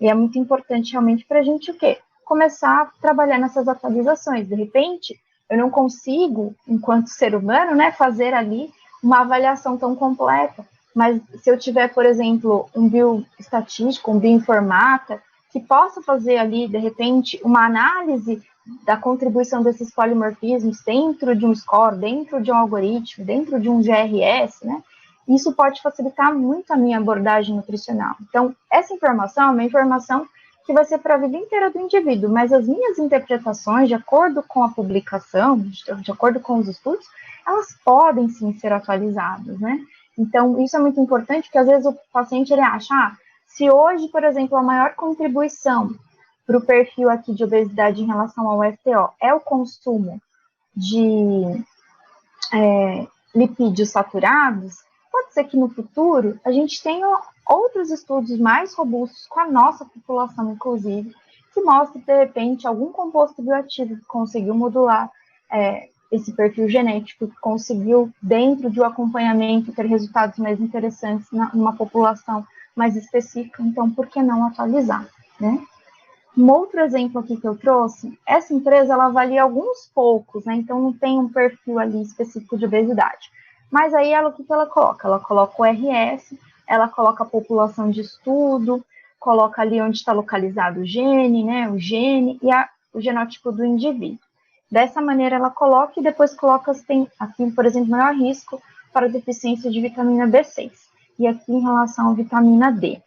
e é muito importante realmente para a gente o quê? Começar a trabalhar nessas atualizações. De repente, eu não consigo, enquanto ser humano, né, fazer ali uma avaliação tão completa, mas se eu tiver, por exemplo, um bioestatístico, um bioinformata, que possa fazer ali, de repente, uma análise da contribuição desses polimorfismos dentro de um score, dentro de um algoritmo, dentro de um GRS, né? Isso pode facilitar muito a minha abordagem nutricional. Então, essa informação é uma informação que vai ser para a vida inteira do indivíduo, mas as minhas interpretações, de acordo com a publicação, de acordo com os estudos, elas podem sim ser atualizadas, né? Então, isso é muito importante, porque às vezes o paciente ele acha, se hoje, por exemplo, a maior contribuição para o perfil aqui de obesidade em relação ao FTO é o consumo de lipídios saturados, pode ser que no futuro a gente tenha outros estudos mais robustos com a nossa população, inclusive, que mostrem, de repente, algum composto bioativo que conseguiu modular esse perfil genético, que conseguiu, dentro de um acompanhamento, ter resultados mais interessantes numa população mais específica. Então, por que não atualizar, né? Um outro exemplo aqui que eu trouxe, essa empresa, ela avalia alguns poucos, né? Então, não tem um perfil ali específico de obesidade. Mas aí, o que ela coloca? Ela coloca o RS, ela coloca a população de estudo, coloca ali onde está localizado o gene, né? O gene e o genótipo do indivíduo. Dessa maneira, ela coloca e depois coloca se tem aqui, por exemplo, maior risco para deficiência de vitamina B6. E aqui em relação à vitamina D.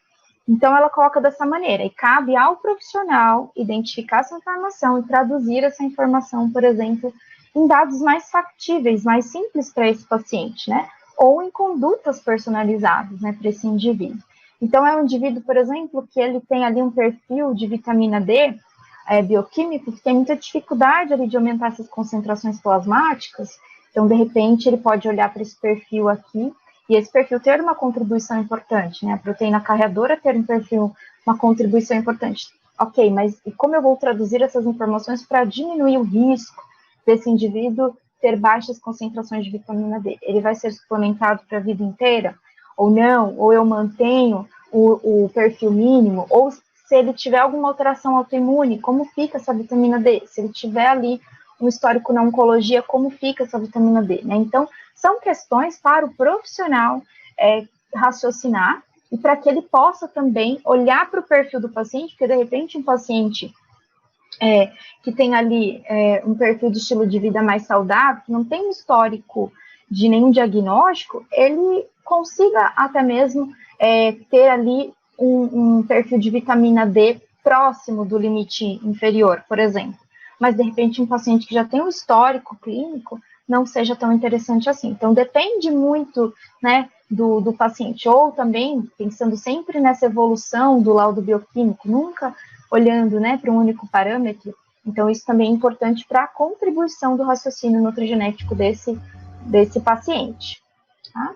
Então, ela coloca dessa maneira, e cabe ao profissional identificar essa informação e traduzir essa informação, por exemplo, em dados mais factíveis, mais simples para esse paciente, né? Ou em condutas personalizadas, né, para esse indivíduo. Então, é um indivíduo, por exemplo, que ele tem ali um perfil de vitamina D bioquímico, que tem muita dificuldade ali de aumentar essas concentrações plasmáticas. Então, de repente, ele pode olhar para esse perfil aqui, e esse perfil ter uma contribuição importante, né? A proteína carreadora ter um perfil, uma contribuição importante. Ok, mas e como eu vou traduzir essas informações para diminuir o risco desse indivíduo ter baixas concentrações de vitamina D? Ele vai ser suplementado para a vida inteira? Ou não? Ou eu mantenho o perfil mínimo? Ou se ele tiver alguma alteração autoimune, como fica essa vitamina D? Se ele tiver ali um histórico na oncologia, como fica essa vitamina D, né? Então, são questões para o profissional raciocinar e para que ele possa também olhar para o perfil do paciente, porque de repente um paciente que tem ali um perfil de estilo de vida mais saudável, que não tem um histórico de nenhum diagnóstico, ele consiga até mesmo ter ali um perfil de vitamina D próximo do limite inferior, por exemplo. Mas, de repente, um paciente que já tem um histórico clínico não seja tão interessante assim. Então, depende muito, né, do paciente. Ou também, pensando sempre nessa evolução do laudo bioquímico, nunca olhando, né, para um único parâmetro. Então, isso também é importante para a contribuição do raciocínio nutrigenético desse paciente. Tá?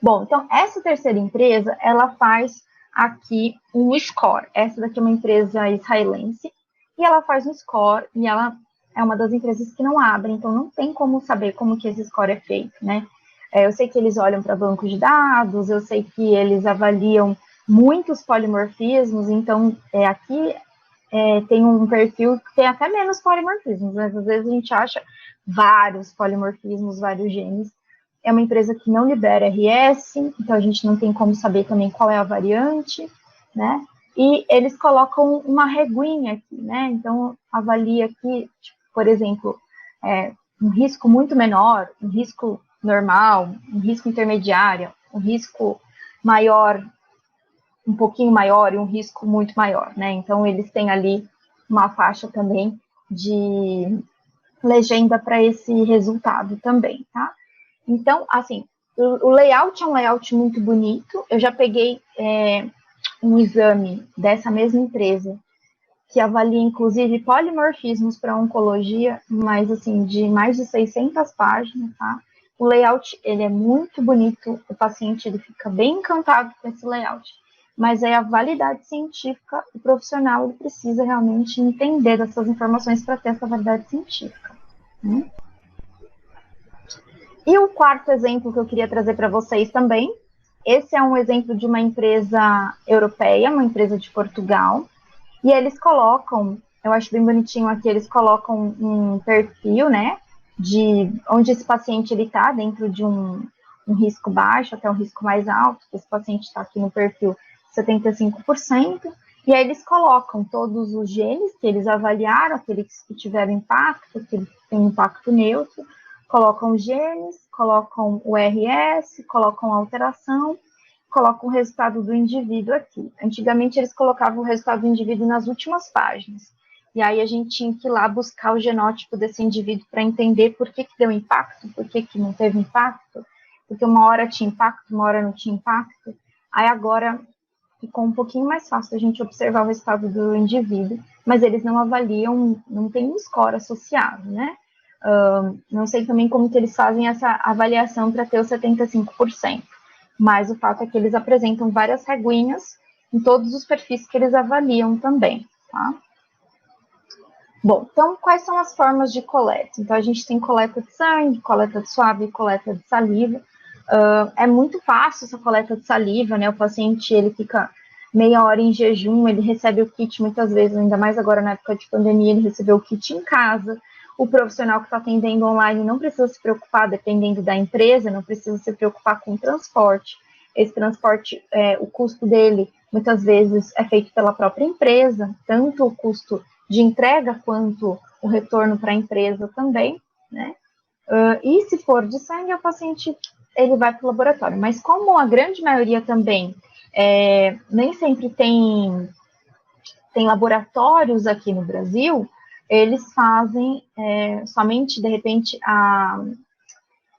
Bom, então, essa terceira empresa, ela faz aqui um score. Essa daqui é uma empresa israelense, e ela faz um score, e ela é uma das empresas que não abre, então não tem como saber como que esse score é feito, né? Eu sei que eles olham para bancos de dados, eu sei que eles avaliam muitos polimorfismos, então aqui tem um perfil que tem até menos polimorfismos, mas às vezes a gente acha vários polimorfismos, vários genes. É uma empresa que não libera RS, então a gente não tem como saber também qual é a variante, né? E eles colocam uma reguinha aqui, né? Então, avalia aqui, tipo, por exemplo, um risco muito menor, um risco normal, um risco intermediário, um risco maior, um pouquinho maior e um risco muito maior, né? Então, eles têm ali uma faixa também de legenda para esse resultado também, tá? Então, assim, o layout é um layout muito bonito. Eu já peguei um exame dessa mesma empresa que avalia, inclusive, polimorfismos para oncologia, mas, assim, de mais de 600 páginas, tá? O layout, ele é muito bonito, o paciente, ele fica bem encantado com esse layout. Mas aí a validade científica, o profissional, ele precisa realmente entender dessas informações para ter essa validade científica, né? E o quarto exemplo que eu queria trazer para vocês também, esse é um exemplo de uma empresa europeia, uma empresa de Portugal, e eles colocam, eu acho bem bonitinho aqui, eles colocam um perfil, né, de onde esse paciente ele está, dentro de um risco baixo até um risco mais alto, esse paciente está aqui no perfil 75%, e aí eles colocam todos os genes que eles avaliaram, aqueles que tiveram impacto, que têm impacto neutro, colocam os genes, colocam o RS, colocam a alteração, colocam o resultado do indivíduo aqui. Antigamente, eles colocavam o resultado do indivíduo nas últimas páginas. E aí, a gente tinha que ir lá buscar o genótipo desse indivíduo para entender por que deu impacto, por que não teve impacto, porque uma hora tinha impacto, uma hora não tinha impacto. Aí, agora, ficou um pouquinho mais fácil a gente observar o resultado do indivíduo, mas eles não avaliam, não tem um score associado, né? Não sei também como que eles fazem essa avaliação para ter os 75%, mas o fato é que eles apresentam várias reguinhas em todos os perfis que eles avaliam também, tá? Bom, então quais são as formas de coleta? Então a gente tem coleta de sangue, coleta de suave e coleta de saliva. É muito fácil essa coleta de saliva, né? O paciente, ele fica meia hora em jejum, ele recebe o kit muitas vezes, ainda mais agora na época de pandemia, ele recebeu o kit em casa. O profissional que está atendendo online não precisa se preocupar, dependendo da empresa, não precisa se preocupar com o transporte. Esse transporte, o custo dele, muitas vezes, é feito pela própria empresa, tanto o custo de entrega quanto o retorno para a empresa também, né? E se for de sangue, o paciente ele vai para o laboratório. Mas como a grande maioria também nem sempre tem laboratórios aqui no Brasil, eles fazem somente, de repente,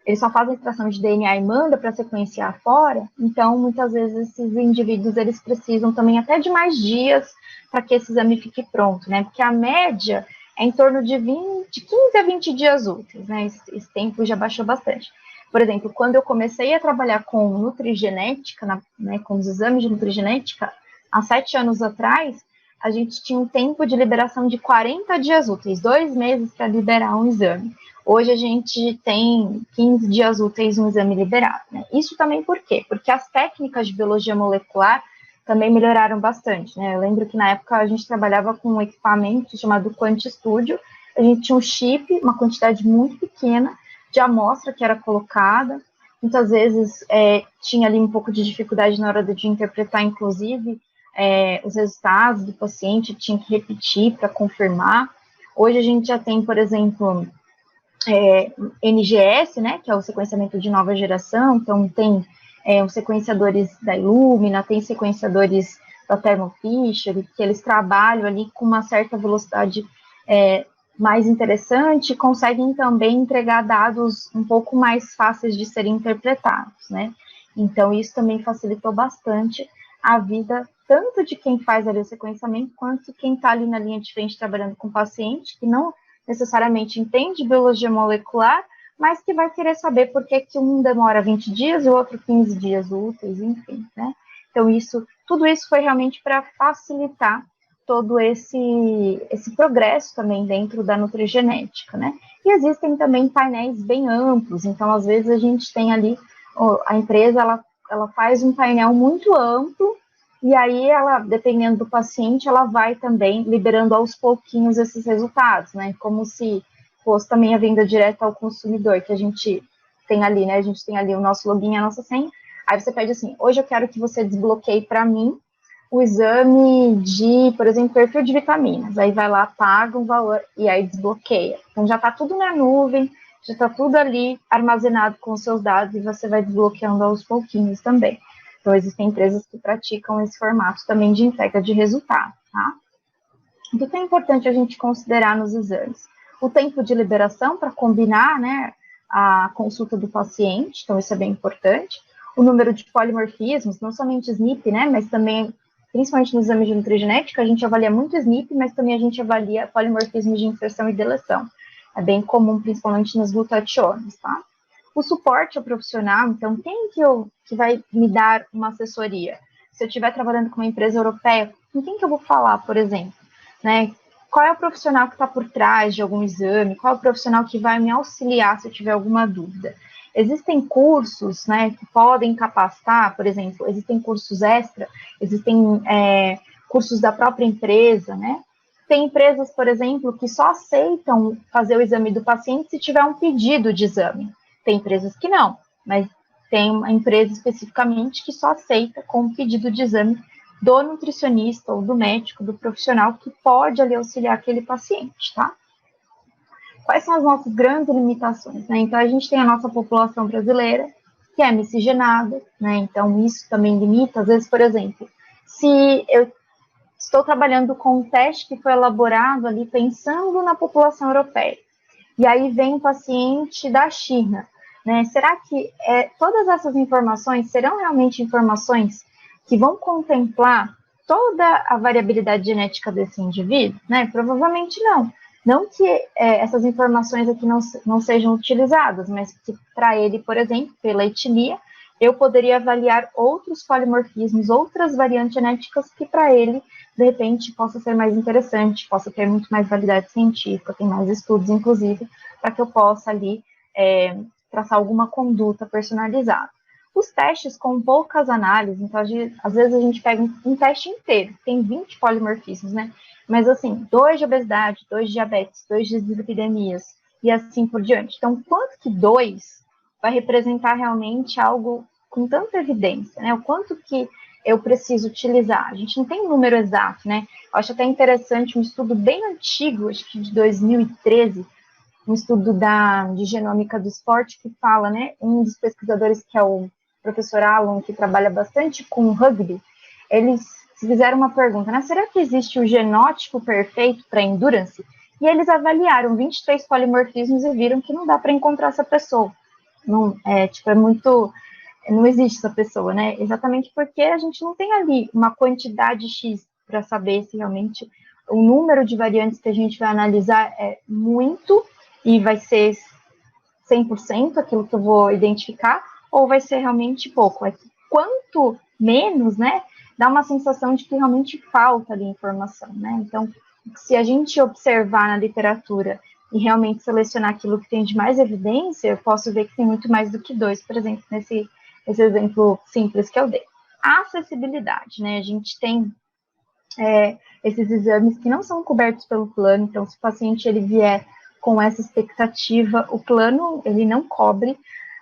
eles só fazem extração de DNA e manda para sequenciar fora, então, muitas vezes, esses indivíduos, eles precisam também até de mais dias para que esse exame fique pronto, né? Porque a média é em torno de 15 a 20 dias úteis, né? Esse tempo já baixou bastante. Por exemplo, quando eu comecei a trabalhar com nutrigenética, né, com os exames de nutrigenética, há 7 anos atrás, a gente tinha um tempo de liberação de 40 dias úteis, 2 meses para liberar um exame. Hoje a gente tem 15 dias úteis um exame liberado, né? Isso também por quê? Porque as técnicas de biologia molecular também melhoraram bastante, né? Eu lembro que na época a gente trabalhava com um equipamento chamado QuantStudio, a gente tinha um chip, uma quantidade muito pequena de amostra que era colocada, muitas vezes tinha ali um pouco de dificuldade na hora de interpretar, inclusive, os resultados do paciente, tinha que repetir para confirmar. Hoje a gente já tem, por exemplo, NGS, né, que é o sequenciamento de nova geração, então tem os sequenciadores da Illumina, tem sequenciadores da Thermo Fisher, que eles trabalham ali com uma certa velocidade mais interessante, conseguem também entregar dados um pouco mais fáceis de serem interpretados, né? Então, isso também facilitou bastante a vida tanto de quem faz ali o sequenciamento, quanto quem está ali na linha de frente trabalhando com o paciente, que não necessariamente entende biologia molecular, mas que vai querer saber por que um demora 20 dias e o outro 15 dias úteis, enfim, né? Então, tudo isso foi realmente para facilitar todo esse progresso também dentro da nutrigenética, né? E existem também painéis bem amplos, então, às vezes, a gente tem ali, a empresa, ela faz um painel muito amplo, e aí ela, dependendo do paciente, ela vai também liberando aos pouquinhos esses resultados, né? Como se fosse também a venda direta ao consumidor, que a gente tem ali, né? A gente tem ali o nosso login, a nossa senha. Aí você pede assim, hoje eu quero que você desbloqueie para mim o exame de, por exemplo, perfil de vitaminas. Aí vai lá, paga um valor e aí desbloqueia. Então já está tudo na nuvem, já está tudo ali armazenado com os seus dados e você vai desbloqueando aos pouquinhos também. Então, existem empresas que praticam esse formato também de entrega de resultado, tá? O que é importante a gente considerar nos exames? O tempo de liberação para combinar, né, a consulta do paciente, então isso é bem importante. O número de polimorfismos, não somente SNP, né, mas também, principalmente no exame de nutrigenética, a gente avalia muito SNP, mas também a gente avalia polimorfismos de inserção e deleção. É bem comum, principalmente nos glutationes, tá? O suporte ao profissional, então, quem que vai me dar uma assessoria? Se eu estiver trabalhando com uma empresa europeia, com quem que eu vou falar, por exemplo? Né? Qual é o profissional que está por trás de algum exame? Qual é o profissional que vai me auxiliar se eu tiver alguma dúvida? Existem cursos, né, que podem capacitar, por exemplo, existem cursos extra, existem cursos da própria empresa, né? Tem empresas, por exemplo, que só aceitam fazer o exame do paciente se tiver um pedido de exame. Tem empresas que não, mas tem uma empresa especificamente que só aceita com pedido de exame do nutricionista ou do médico, do profissional que pode ali auxiliar aquele paciente, tá? Quais são as nossas grandes limitações, né? Então, a gente tem a nossa população brasileira, que é miscigenada, né? Então, isso também limita, às vezes, por exemplo, se eu estou trabalhando com um teste que foi elaborado ali pensando na população europeia, e aí vem um paciente da China, né? Será que todas essas informações serão realmente informações que vão contemplar toda a variabilidade genética desse indivíduo? Né? Provavelmente não. Não que essas informações aqui não sejam utilizadas, mas que para ele, por exemplo, pela etnia, eu poderia avaliar outros polimorfismos, outras variantes genéticas que para ele, de repente, possa ser mais interessante, possa ter muito mais validade científica, tem mais estudos, inclusive, para que eu possa ali traçar alguma conduta personalizada. Os testes com poucas análises, então, às vezes a gente pega um teste inteiro, tem 20 polimorfismos, né? Mas assim, 2 de obesidade, 2 de diabetes, 2 de dislipidemias, e assim por diante. Então, quanto que 2 vai representar realmente algo com tanta evidência, né? O quanto que eu preciso utilizar. A gente não tem um número exato, né? Eu acho até interessante um estudo bem antigo, acho que de 2013, um estudo de genômica do esporte que fala, né? Um dos pesquisadores, que é o professor Alan, que trabalha bastante com rugby, eles fizeram uma pergunta, né? Será que existe o genótipo perfeito para endurance? E eles avaliaram 23 polimorfismos e viram que não dá para encontrar essa pessoa. Não, não existe essa pessoa, né? Exatamente porque a gente não tem ali uma quantidade X para saber se realmente o número de variantes que a gente vai analisar é muito e vai ser 100% aquilo que eu vou identificar, ou vai ser realmente pouco. Quanto menos, né, dá uma sensação de que realmente falta ali informação, né? Então, se a gente observar na literatura e realmente selecionar aquilo que tem de mais evidência, eu posso ver que tem muito mais do que 2, por exemplo, nesse exemplo simples que eu dei. A acessibilidade, né? A gente tem esses exames que não são cobertos pelo plano, então se o paciente ele vier com essa expectativa, o plano ele não cobre,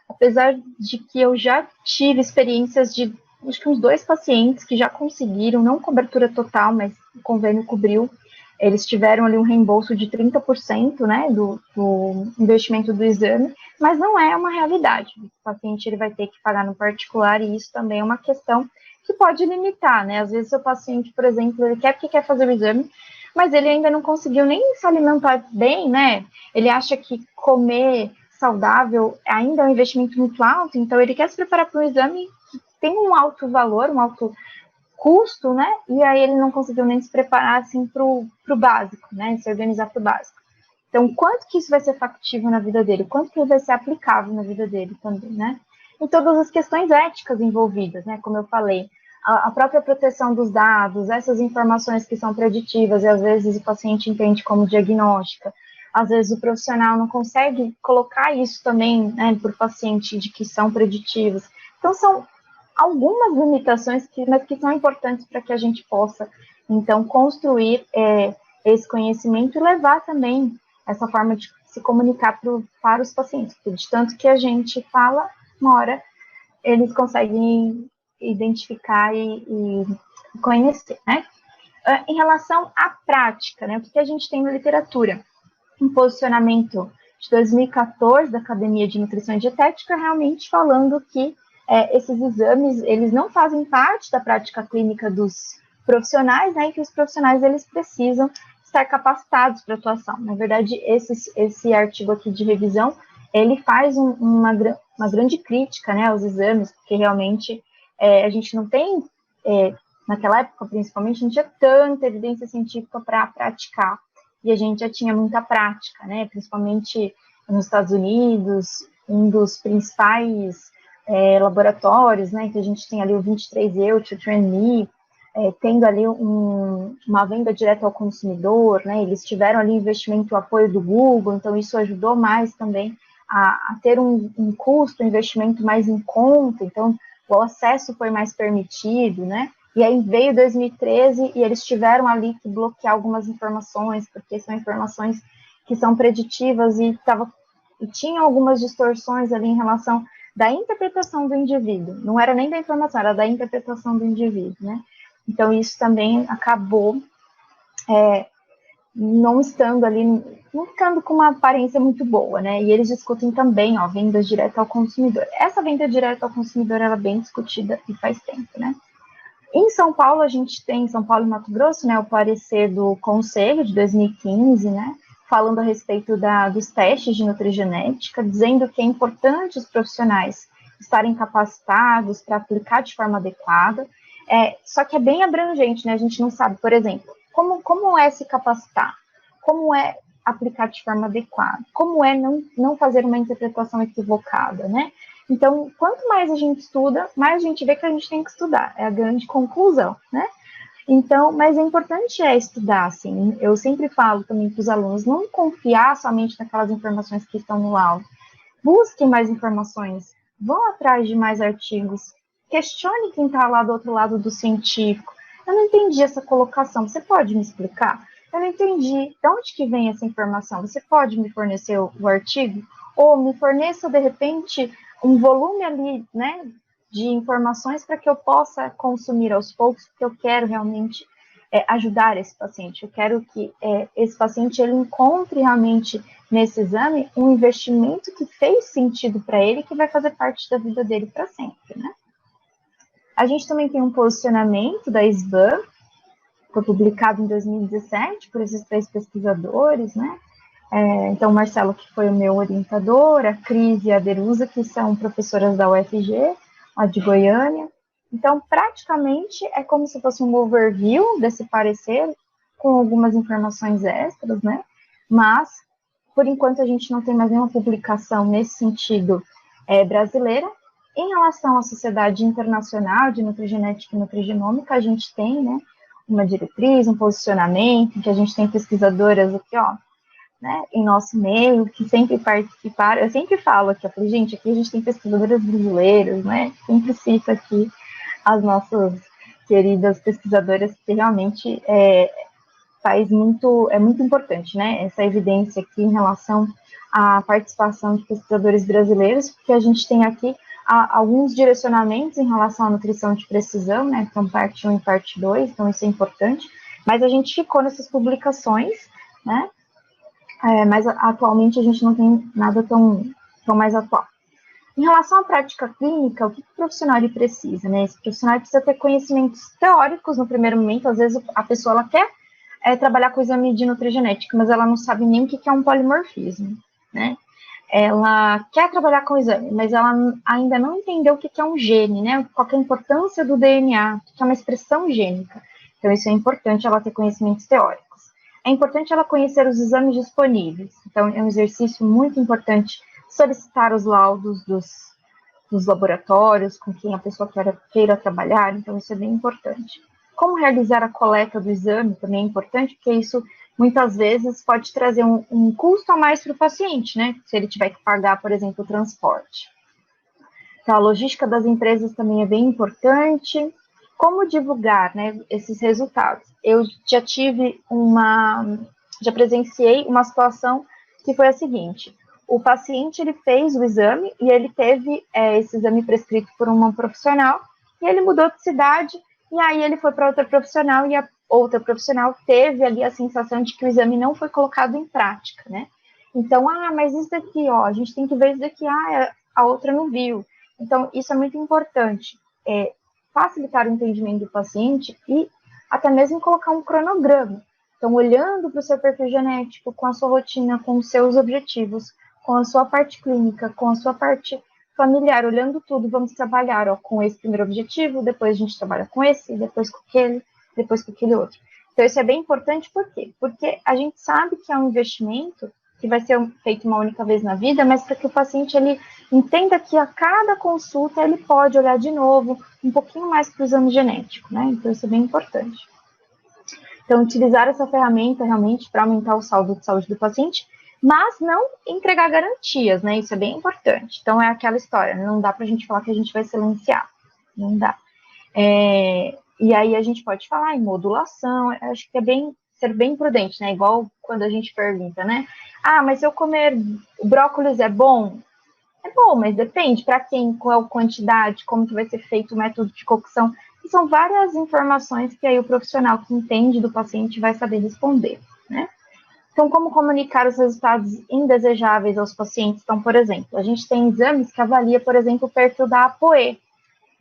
apesar de que eu já tive experiências de acho que uns 2 pacientes que já conseguiram, não cobertura total, mas o convênio cobriu, eles tiveram ali um reembolso de 30%, né, do investimento do exame, mas não é uma realidade. O paciente ele vai ter que pagar no particular e isso também é uma questão que pode limitar, né? Às vezes o paciente, por exemplo, ele quer fazer o exame, mas ele ainda não conseguiu nem se alimentar bem, né? Ele acha que comer saudável ainda é um investimento muito alto, então ele quer se preparar para um exame que tem um alto valor, um alto custo, né? E aí ele não conseguiu nem se preparar assim para o básico, né? Se organizar para o básico. Então, quanto que isso vai ser factível na vida dele? Quanto que vai ser aplicável na vida dele também, né? E todas as questões éticas envolvidas, né? Como eu falei, a própria proteção dos dados, essas informações que são preditivas e às vezes o paciente entende como diagnóstica, às vezes o profissional não consegue colocar isso também, né, para o paciente de que são preditivas. Então, são algumas limitações, mas que são importantes para que a gente possa, então, construir esse conhecimento e levar também essa forma de se comunicar para os pacientes. Porque de tanto que a gente fala, uma hora eles conseguem identificar e conhecer, né? Em relação à prática, né, o que a gente tem na literatura? Um posicionamento de 2014 da Academia de Nutrição e Dietética, realmente falando que esses exames, eles não fazem parte da prática clínica dos profissionais, né, e que os profissionais, eles precisam estar capacitados para atuação. Na verdade, esse artigo aqui de revisão, ele faz uma grande crítica, né, aos exames, porque realmente a gente não tem, naquela época principalmente, não tinha tanta evidência científica para praticar, e a gente já tinha muita prática, né, principalmente nos Estados Unidos, um dos principais laboratórios, né, que a gente tem ali o 23Eu, o 23andMe, tendo ali uma venda direta ao consumidor, né, eles tiveram ali investimento, o apoio do Google, então isso ajudou mais também a ter um custo, um investimento mais em conta, então o acesso foi mais permitido, né, e aí veio 2013 e eles tiveram ali que bloquear algumas informações, porque são informações que são preditivas e tinha algumas distorções ali em relação da interpretação do indivíduo, não era nem da informação, era da interpretação do indivíduo, né, então isso também acabou não estando ali, não ficando com uma aparência muito boa, né? E eles discutem também, ó, vendas direto ao consumidor. Essa venda direta ao consumidor, ela é bem discutida e faz tempo, né? Em São Paulo, a gente tem, São Paulo e Mato Grosso, né, o parecer do Conselho de 2015, né, falando a respeito dos testes de nutrigenética, dizendo que é importante os profissionais estarem capacitados para aplicar de forma adequada, só que é bem abrangente, né, a gente não sabe, por exemplo, como é se capacitar, como é aplicar de forma adequada, como é não fazer uma interpretação equivocada, né? Então, quanto mais a gente estuda, mais a gente vê que a gente tem que estudar, é a grande conclusão, né? Então, mas é importante estudar, assim, eu sempre falo também para os alunos, não confiar somente naquelas informações que estão no laudo, busquem mais informações, vão atrás de mais artigos, questione quem está lá do outro lado do científico. Eu não entendi essa colocação, você pode me explicar? Eu não entendi, de onde que vem essa informação? Você pode me fornecer o artigo? Ou me forneça, de repente, um volume ali, né, de informações para que eu possa consumir aos poucos, porque eu quero realmente ajudar esse paciente. Eu quero que esse paciente ele encontre realmente nesse exame um investimento que fez sentido para ele, que vai fazer parte da vida dele para sempre, né? A gente também tem um posicionamento da SBAM, foi publicado em 2017 por esses 3 pesquisadores, né? Então, o Marcelo, que foi o meu orientador, a Cris e a Derusa, que são professoras da UFG, a de Goiânia. Então, praticamente, é como se fosse um overview desse parecer, com algumas informações extras, né? Mas, por enquanto, a gente não tem mais nenhuma publicação nesse sentido brasileira. Em relação à Sociedade Internacional de Nutrigenética e Nutrigenômica, a gente tem, né, uma diretriz, um posicionamento, que a gente tem pesquisadoras aqui, ó, né, em nosso meio, que sempre participaram. Eu sempre falo aqui, gente, aqui a gente tem pesquisadoras brasileiras, né, sempre cito aqui as nossas queridas pesquisadoras, que realmente é muito importante, né, essa evidência aqui em relação à participação de pesquisadores brasileiros, porque a gente tem aqui alguns direcionamentos em relação à nutrição de precisão, né, então parte 1 e parte 2, então isso é importante, mas a gente ficou nessas publicações, né, mas atualmente a gente não tem nada tão mais atual. Em relação à prática clínica, o que o profissional ele precisa, né, esse profissional precisa ter conhecimentos teóricos no primeiro momento, às vezes a pessoa ela quer trabalhar com exame de nutrigenética, mas ela não sabe nem o que é um polimorfismo, né, ela quer trabalhar com o exame, mas ela ainda não entendeu o que é um gene, né? Qual é a importância do DNA, o que é uma expressão gênica. Então, isso é importante ela ter conhecimentos teóricos. É importante ela conhecer os exames disponíveis. Então, é um exercício muito importante solicitar os laudos dos laboratórios com quem a pessoa queira trabalhar. Então, isso é bem importante. Como realizar a coleta do exame também é importante, porque isso muitas vezes pode trazer um custo a mais para o paciente, né? Se ele tiver que pagar, por exemplo, o transporte. Então, a logística das empresas também é bem importante. Como divulgar, né, esses resultados? Eu já presenciei uma situação que foi a seguinte: o paciente ele fez o exame e ele teve esse exame prescrito por uma profissional e ele mudou de cidade e aí ele foi para outra profissional e a outra profissional teve ali a sensação de que o exame não foi colocado em prática, né? Então, mas isso daqui, ó, a gente tem que ver isso daqui, a outra não viu. Então, isso é muito importante, facilitar o entendimento do paciente e até mesmo colocar um cronograma. Então, olhando para o seu perfil genético, com a sua rotina, com os seus objetivos, com a sua parte clínica, com a sua parte familiar, olhando tudo, vamos trabalhar com esse primeiro objetivo, depois a gente trabalha com esse, depois com aquele, depois com aquele outro. Então, isso é bem importante, por quê? Porque a gente sabe que é um investimento que vai ser feito uma única vez na vida, mas para que o paciente ele entenda que a cada consulta ele pode olhar de novo um pouquinho mais para o exame genético, né? Então, isso é bem importante. Então, utilizar essa ferramenta realmente para aumentar o saldo de saúde do paciente, mas não entregar garantias, né? Isso é bem importante. Então, é aquela história, não dá para a gente falar que a gente vai silenciar, não dá. E aí a gente pode falar em modulação, acho que ser bem prudente, né? Igual quando a gente pergunta, né? Ah, mas se eu comer brócolis é bom? É bom, mas depende para quem, qual a quantidade, como que vai ser feito o método de cocção. E são várias informações que aí o profissional que entende do paciente vai saber responder, né? Então, como comunicar os resultados indesejáveis aos pacientes? Então, por exemplo, a gente tem exames que avalia, por exemplo, o perfil da ApoE.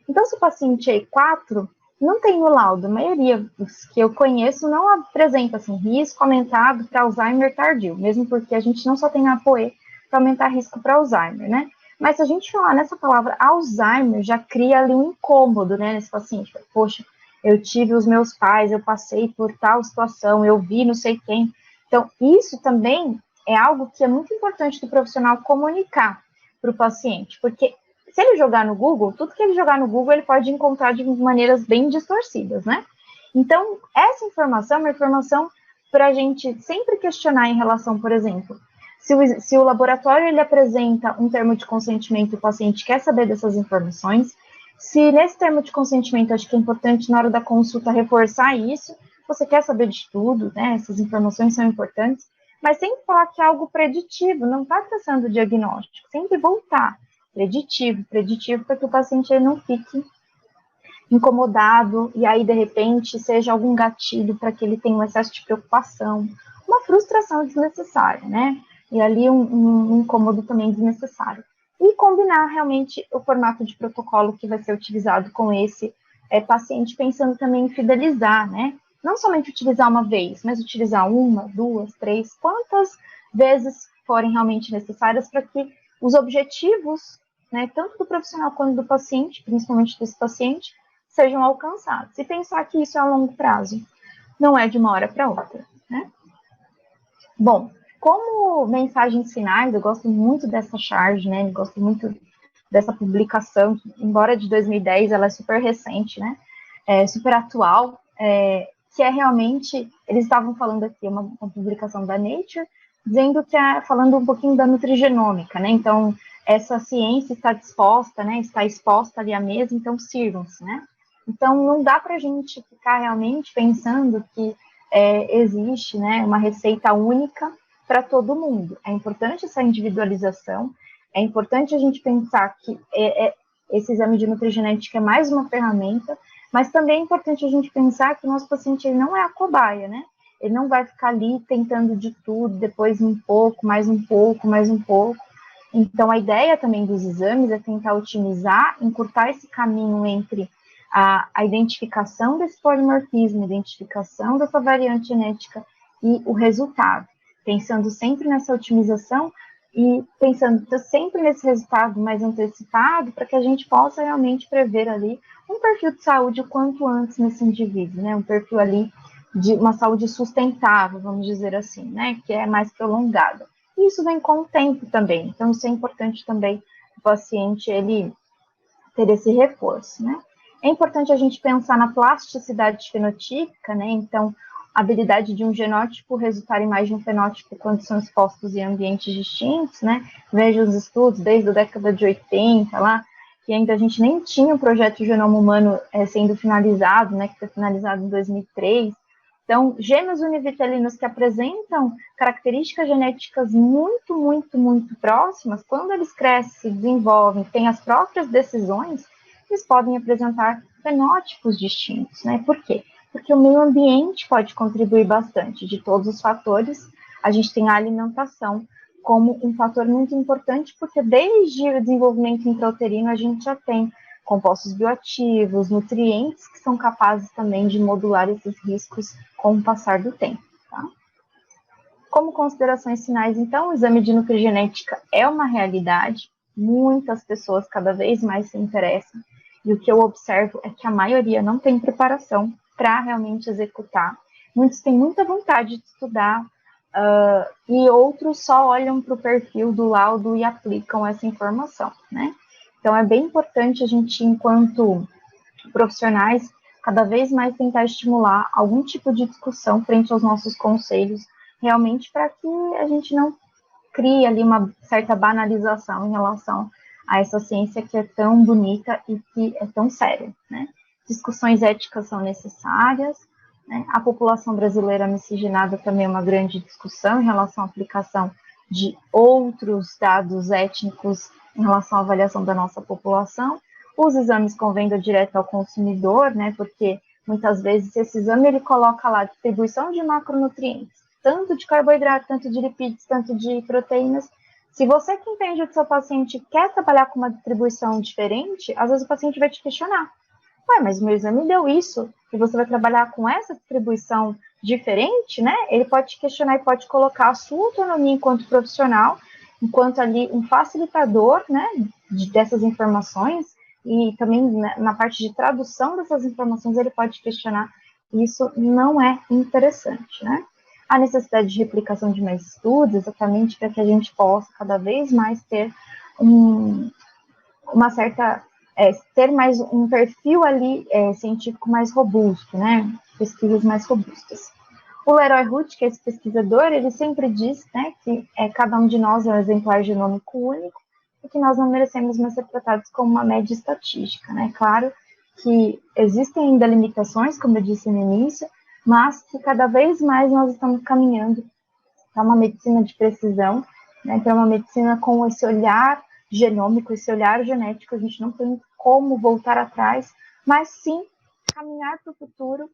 Então, se o paciente é E4, não tem no laudo, a maioria dos que eu conheço não apresenta assim, risco aumentado para Alzheimer tardio, mesmo porque a gente não só tem a ApoE para aumentar risco para Alzheimer, né? Mas se a gente falar nessa palavra Alzheimer, já cria ali um incômodo, né, nesse paciente. Poxa, eu tive os meus pais, eu passei por tal situação, eu vi não sei quem. Então, isso também é algo que é muito importante do profissional comunicar para o paciente, porque se ele jogar no Google, tudo que ele jogar no Google, ele pode encontrar de maneiras bem distorcidas, né? Então, essa informação é uma informação para a gente sempre questionar em relação, por exemplo, se o laboratório ele apresenta um termo de consentimento e o paciente quer saber dessas informações, se nesse termo de consentimento, acho que é importante na hora da consulta reforçar isso, você quer saber de tudo, né? Essas informações são importantes, mas sempre falar que é algo preditivo, não está traçando diagnóstico, sempre voltar. Preditivo para que o paciente ele não fique incomodado e aí, de repente, seja algum gatilho para que ele tenha um excesso de preocupação, uma frustração desnecessária, né? E ali um incômodo também desnecessário. E combinar realmente o formato de protocolo que vai ser utilizado com esse paciente, pensando também em fidelizar, né? Não somente utilizar uma vez, mas utilizar uma, duas, três, quantas vezes forem realmente necessárias para que os objetivos, né, tanto do profissional quanto do paciente, principalmente desse paciente, sejam alcançados. E pensar que isso é a longo prazo, não é de uma hora para outra, né? Bom, como mensagens finais, eu gosto muito dessa charge, né? Eu gosto muito dessa publicação, embora de 2010, ela é super recente, né? Super atual, que é realmente, eles estavam falando aqui, uma publicação da Nature, dizendo que falando um pouquinho da nutrigenômica, né? Então, essa ciência está disposta, né? Está exposta ali à mesa, então sirvam-se, né? Então, não dá para a gente ficar realmente pensando que existe, né, uma receita única para todo mundo. É importante essa individualização, é importante a gente pensar que esse exame de nutrigenética é mais uma ferramenta, mas também é importante a gente pensar que o nosso paciente ele não é a cobaia, né? Ele não vai ficar ali tentando de tudo, depois um pouco, mais um pouco, mais um pouco. Então, a ideia também dos exames é tentar otimizar, encurtar esse caminho entre a identificação desse polimorfismo, a identificação dessa variante genética e o resultado, pensando sempre nessa otimização e pensando sempre nesse resultado mais antecipado para que a gente possa realmente prever ali um perfil de saúde o quanto antes nesse indivíduo, né? Um perfil ali de uma saúde sustentável, vamos dizer assim, né? Que é mais prolongada. E isso vem com o tempo também, então isso é importante também o paciente ele ter esse reforço, né? É importante a gente pensar na plasticidade fenotípica, né? Então, a habilidade de um genótipo resultar em mais de um fenótipo quando são expostos em ambientes distintos, né? Veja os estudos desde a década de 80 lá, que ainda a gente nem tinha o projeto Genoma Humano sendo finalizado, né? Que foi finalizado em 2003. Então, gêmeos univitelinos que apresentam características genéticas muito, muito, muito próximas, quando eles crescem, se desenvolvem, têm as próprias decisões, eles podem apresentar fenótipos distintos, né? Por quê? Porque o meio ambiente pode contribuir bastante. De todos os fatores, a gente tem a alimentação como um fator muito importante, porque desde o desenvolvimento intrauterino a gente já tem compostos bioativos, nutrientes que são capazes também de modular esses riscos com o passar do tempo, tá? Como considerações finais, então, o exame de nutrigenética é uma realidade, muitas pessoas cada vez mais se interessam, e o que eu observo é que a maioria não tem preparação para realmente executar. Muitos têm muita vontade de estudar, e outros só olham para o perfil do laudo e aplicam essa informação, né? Então, é bem importante a gente, enquanto profissionais, cada vez mais tentar estimular algum tipo de discussão frente aos nossos conselhos, realmente para que a gente não crie ali uma certa banalização em relação a essa ciência que é tão bonita e que é tão séria, né? Discussões éticas são necessárias, né? A população brasileira miscigenada também é uma grande discussão em relação à aplicação de outros dados étnicos em relação à avaliação da nossa população. Os exames com venda direta ao consumidor, né? Porque muitas vezes esse exame ele coloca lá distribuição de macronutrientes, tanto de carboidrato, tanto de lipídios, tanto de proteínas. Se você que entende do seu paciente quer trabalhar com uma distribuição diferente, às vezes o paciente vai te questionar. Ué, mas o meu exame deu isso, e você vai trabalhar com essa distribuição diferente, né? Ele pode te questionar e pode colocar a sua autonomia enquanto profissional, enquanto ali um facilitador, né, dessas informações, e também na parte de tradução dessas informações ele pode questionar. Isso não é interessante, né? A necessidade de replicação de mais estudos, exatamente para que a gente possa cada vez mais ter uma certa, ter mais um perfil ali científico mais robusto, né? Pesquisas mais robustas. O Leroy Huth, que é esse pesquisador, ele sempre diz, né, que cada um de nós é um exemplar genômico único e que nós não merecemos mais ser tratados como uma média estatística, né? Claro que existem ainda limitações, como eu disse no início, mas que cada vez mais nós estamos caminhando para uma medicina de precisão, né, para uma medicina com esse olhar genômico, esse olhar genético. A gente não tem como voltar atrás, mas sim caminhar para o futuro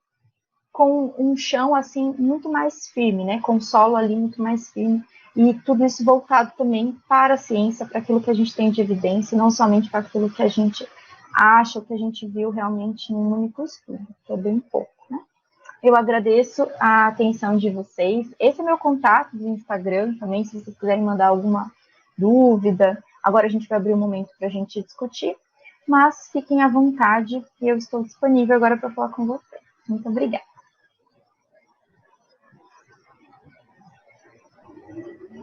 com um chão assim muito mais firme, né, com o solo ali muito mais firme, e tudo isso voltado também para a ciência, para aquilo que a gente tem de evidência, e não somente para aquilo que a gente acha, que a gente viu realmente em um único estudo, que é bem pouco. Eu agradeço a atenção de vocês. Esse é meu contato do Instagram também, se vocês quiserem mandar alguma dúvida. Agora a gente vai abrir um momento para a gente discutir, mas fiquem à vontade e eu estou disponível agora para falar com vocês. Muito obrigada.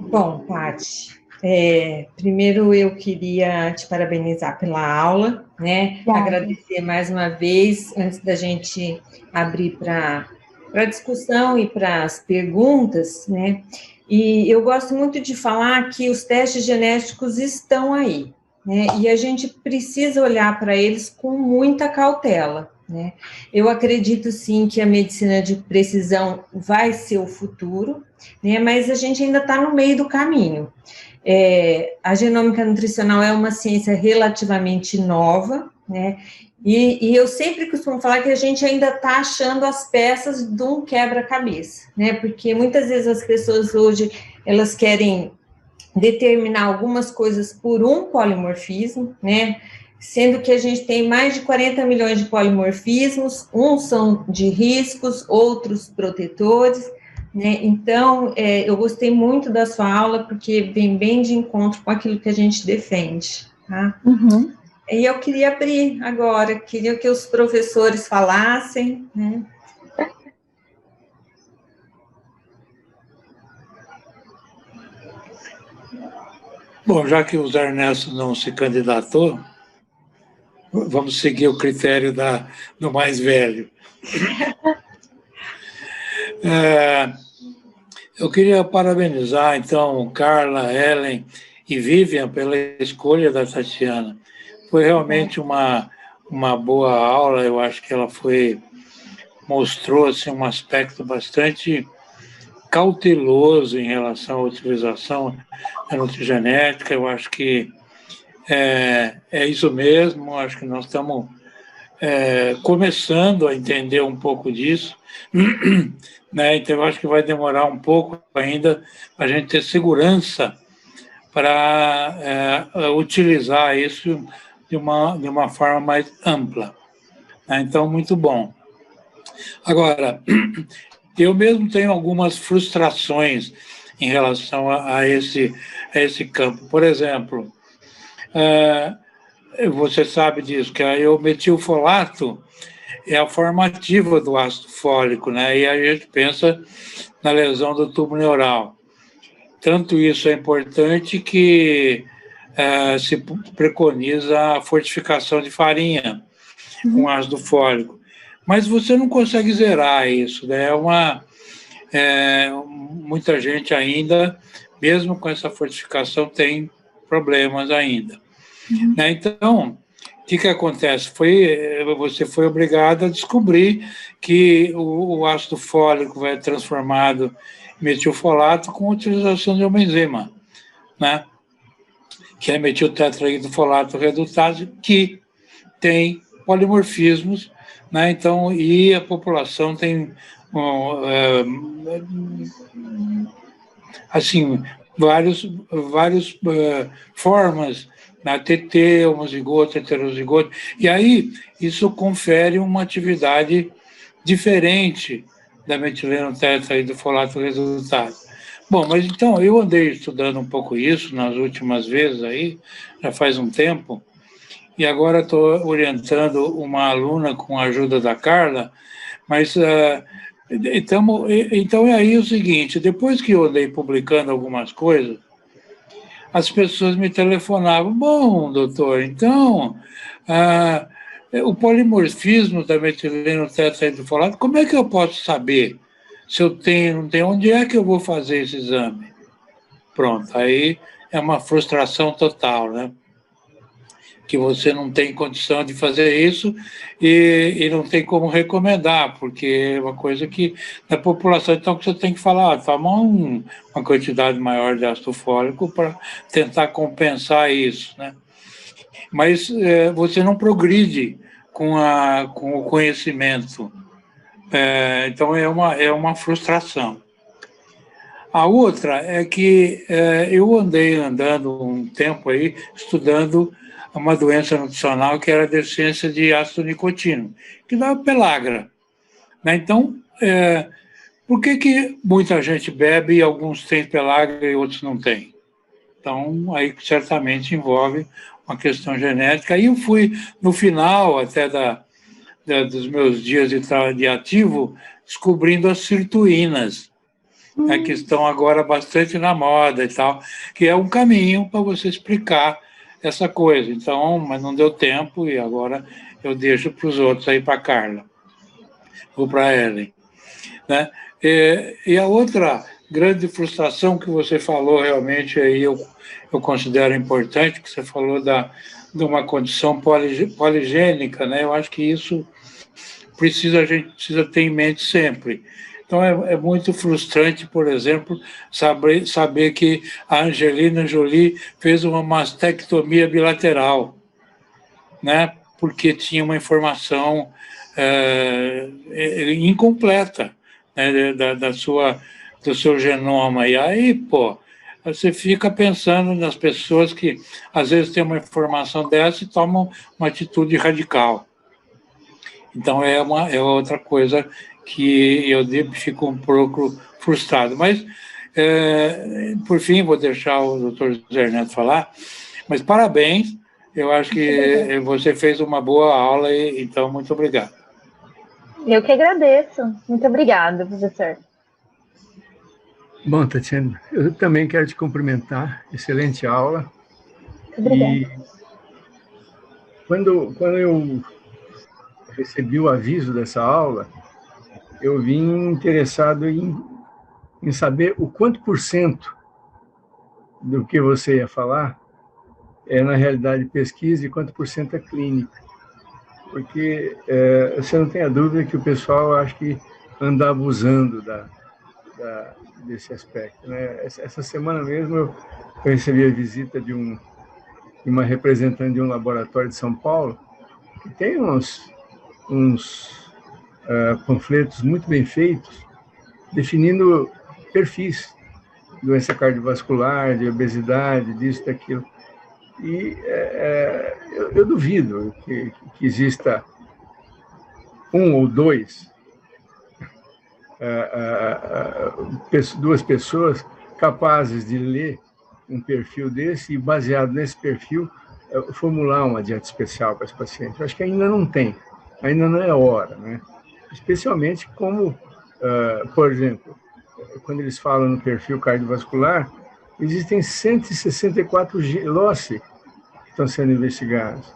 Bom, Paty, primeiro eu queria te parabenizar pela aula, né? Agradecer mais uma vez, antes da gente abrir para a discussão e para as perguntas, né? E eu gosto muito de falar que os testes genéticos estão aí, né? E a gente precisa olhar para eles com muita cautela, né? Eu acredito sim que a medicina de precisão vai ser o futuro, né? Mas a gente ainda está no meio do caminho. A genômica nutricional é uma ciência relativamente nova, né? E eu sempre costumo falar que a gente ainda está achando as peças de um quebra-cabeça, né? Porque muitas vezes as pessoas hoje, elas querem determinar algumas coisas por um polimorfismo, né? Sendo que a gente tem mais de 40 milhões de polimorfismos, uns são de riscos, outros protetores, né? Então, eu gostei muito da sua aula, porque vem bem de encontro com aquilo que a gente defende, tá? Uhum. E eu queria abrir agora, queria que os professores falassem, né? Bom, já que o Zé Ernesto não se candidatou, vamos seguir o critério do mais velho. Eu queria parabenizar, então, Carla, Ellen e Vivian pela escolha da Tatiana. Foi realmente uma boa aula, eu acho que ela mostrou assim, um aspecto bastante cauteloso em relação à utilização da nutrigenética. Eu acho que é isso mesmo, acho que nós estamos começando a entender um pouco disso, né? Então eu acho que vai demorar um pouco ainda para a gente ter segurança para utilizar isso de uma forma mais ampla, né? Então, muito bom. Agora, eu mesmo tenho algumas frustrações em relação a esse campo. Por exemplo, você sabe disso, que o metilfolato é a forma ativa do ácido fólico, né? E a gente pensa na lesão do tubo neural. Tanto isso é importante que se preconiza a fortificação de farinha com ácido fólico. Mas você não consegue zerar isso, né? Muita gente ainda, mesmo com essa fortificação, tem problemas ainda. Né? Então, o que acontece? Você foi obrigado a descobrir que o ácido fólico vai transformado em metilfolato com a utilização de uma enzima, né? Que é metiltetraidrofolato redutase, que tem polimorfismos, né? Então, e a população tem assim, várias formas, na TT, homozigoto, heterozigoto, e aí isso confere uma atividade diferente da metileno tetraidrofolato resultado. Bom, mas então, eu andei estudando um pouco isso nas últimas vezes aí, já faz um tempo, e agora estou orientando uma aluna com a ajuda da Carla, mas então é aí o seguinte, depois que eu andei publicando algumas coisas, as pessoas me telefonavam, bom, doutor, então, o polimorfismo da metileno tetraidrofolato, como é que eu posso saber se eu tenho, não tenho, onde é que eu vou fazer esse exame? Pronto, aí é uma frustração total, né? Que você não tem condição de fazer isso e não tem como recomendar, porque é uma coisa que na população, então, que você tem que falar, toma uma quantidade maior de ácido fólico para tentar compensar isso, né? Mas você não progride com o conhecimento, então é uma frustração. A outra é que eu andei andando um tempo aí estudando uma doença nutricional que era a deficiência de ácido nicotínico, que dá pelagra. Né? Então, por que muita gente bebe e alguns têm pelagra e outros não têm? Então, aí certamente envolve uma questão genética. Aí eu fui, no final até dos meus dias de ativo, descobrindo as sirtuínas, né, que estão agora bastante na moda e tal, que é um caminho para você explicar essa coisa. Então, mas não deu tempo e agora eu deixo para os outros aí, para a Carla ou para a Ellen. Né? E a outra grande frustração que você falou realmente aí eu considero importante, que você falou de uma condição poligênica, né? Eu acho que isso a gente precisa ter em mente sempre. Então, é muito frustrante, por exemplo, saber que a Angelina Jolie fez uma mastectomia bilateral, né? Porque tinha uma informação incompleta, né? do seu genoma. E aí, você fica pensando nas pessoas que, às vezes, têm uma informação dessa e tomam uma atitude radical. Então, é outra coisa que eu fico um pouco frustrado. Mas, por fim, vou deixar o doutor José Neto falar, mas parabéns, eu acho que você fez uma boa aula, então, muito obrigado. Eu que agradeço. Muito obrigada, professor. Bom, Tatiana, eu também quero te cumprimentar. Excelente aula. Obrigada. E quando eu recebi o aviso dessa aula, eu vim interessado em saber o quanto por cento do que você ia falar é, na realidade, pesquisa e quanto por cento é clínica. Porque você não tem a dúvida que o pessoal, acho que, anda abusando desse aspecto. Né? Essa semana mesmo eu recebi a visita de uma representante de um laboratório de São Paulo, que tem uns panfletos muito bem feitos, definindo perfis, doença cardiovascular, de obesidade, disso, daquilo. E eu duvido que exista um ou duas pessoas capazes de ler um perfil desse e, baseado nesse perfil, formular uma dieta especial para esse paciente. Eu acho que ainda não tem, ainda não é hora, né? Especialmente como, por exemplo, quando eles falam no perfil cardiovascular, existem 164 LOCE que estão sendo investigados.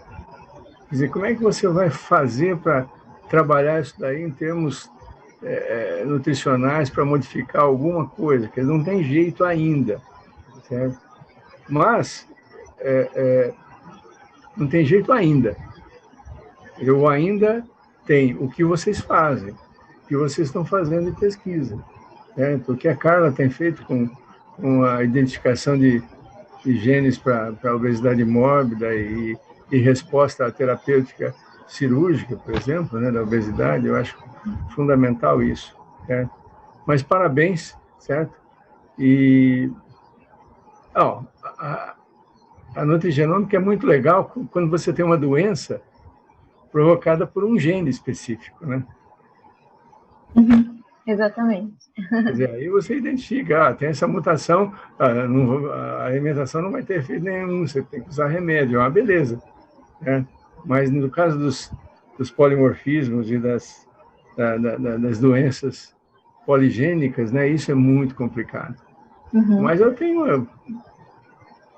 Quer dizer, como é que você vai fazer para trabalhar isso daí em termos nutricionais para modificar alguma coisa? Que não tem jeito ainda, certo? Mas não tem jeito ainda. Eu ainda tenho o que vocês fazem, o que vocês estão fazendo de pesquisa, certo? O que a Carla tem feito com a identificação de genes para a obesidade mórbida e resposta à terapêutica cirúrgica, por exemplo, né, da obesidade, eu acho fundamental isso, certo? Mas parabéns, certo? E a nutrigenômica é muito legal quando você tem uma doença provocada por um gene específico, né? Uhum, exatamente. Quer dizer, aí você identifica, tem essa mutação, a alimentação não vai ter efeito nenhum, você tem que usar remédio, beleza, né? Mas no caso dos polimorfismos e das doenças poligênicas, né, isso é muito complicado. Uhum. Mas eu tenho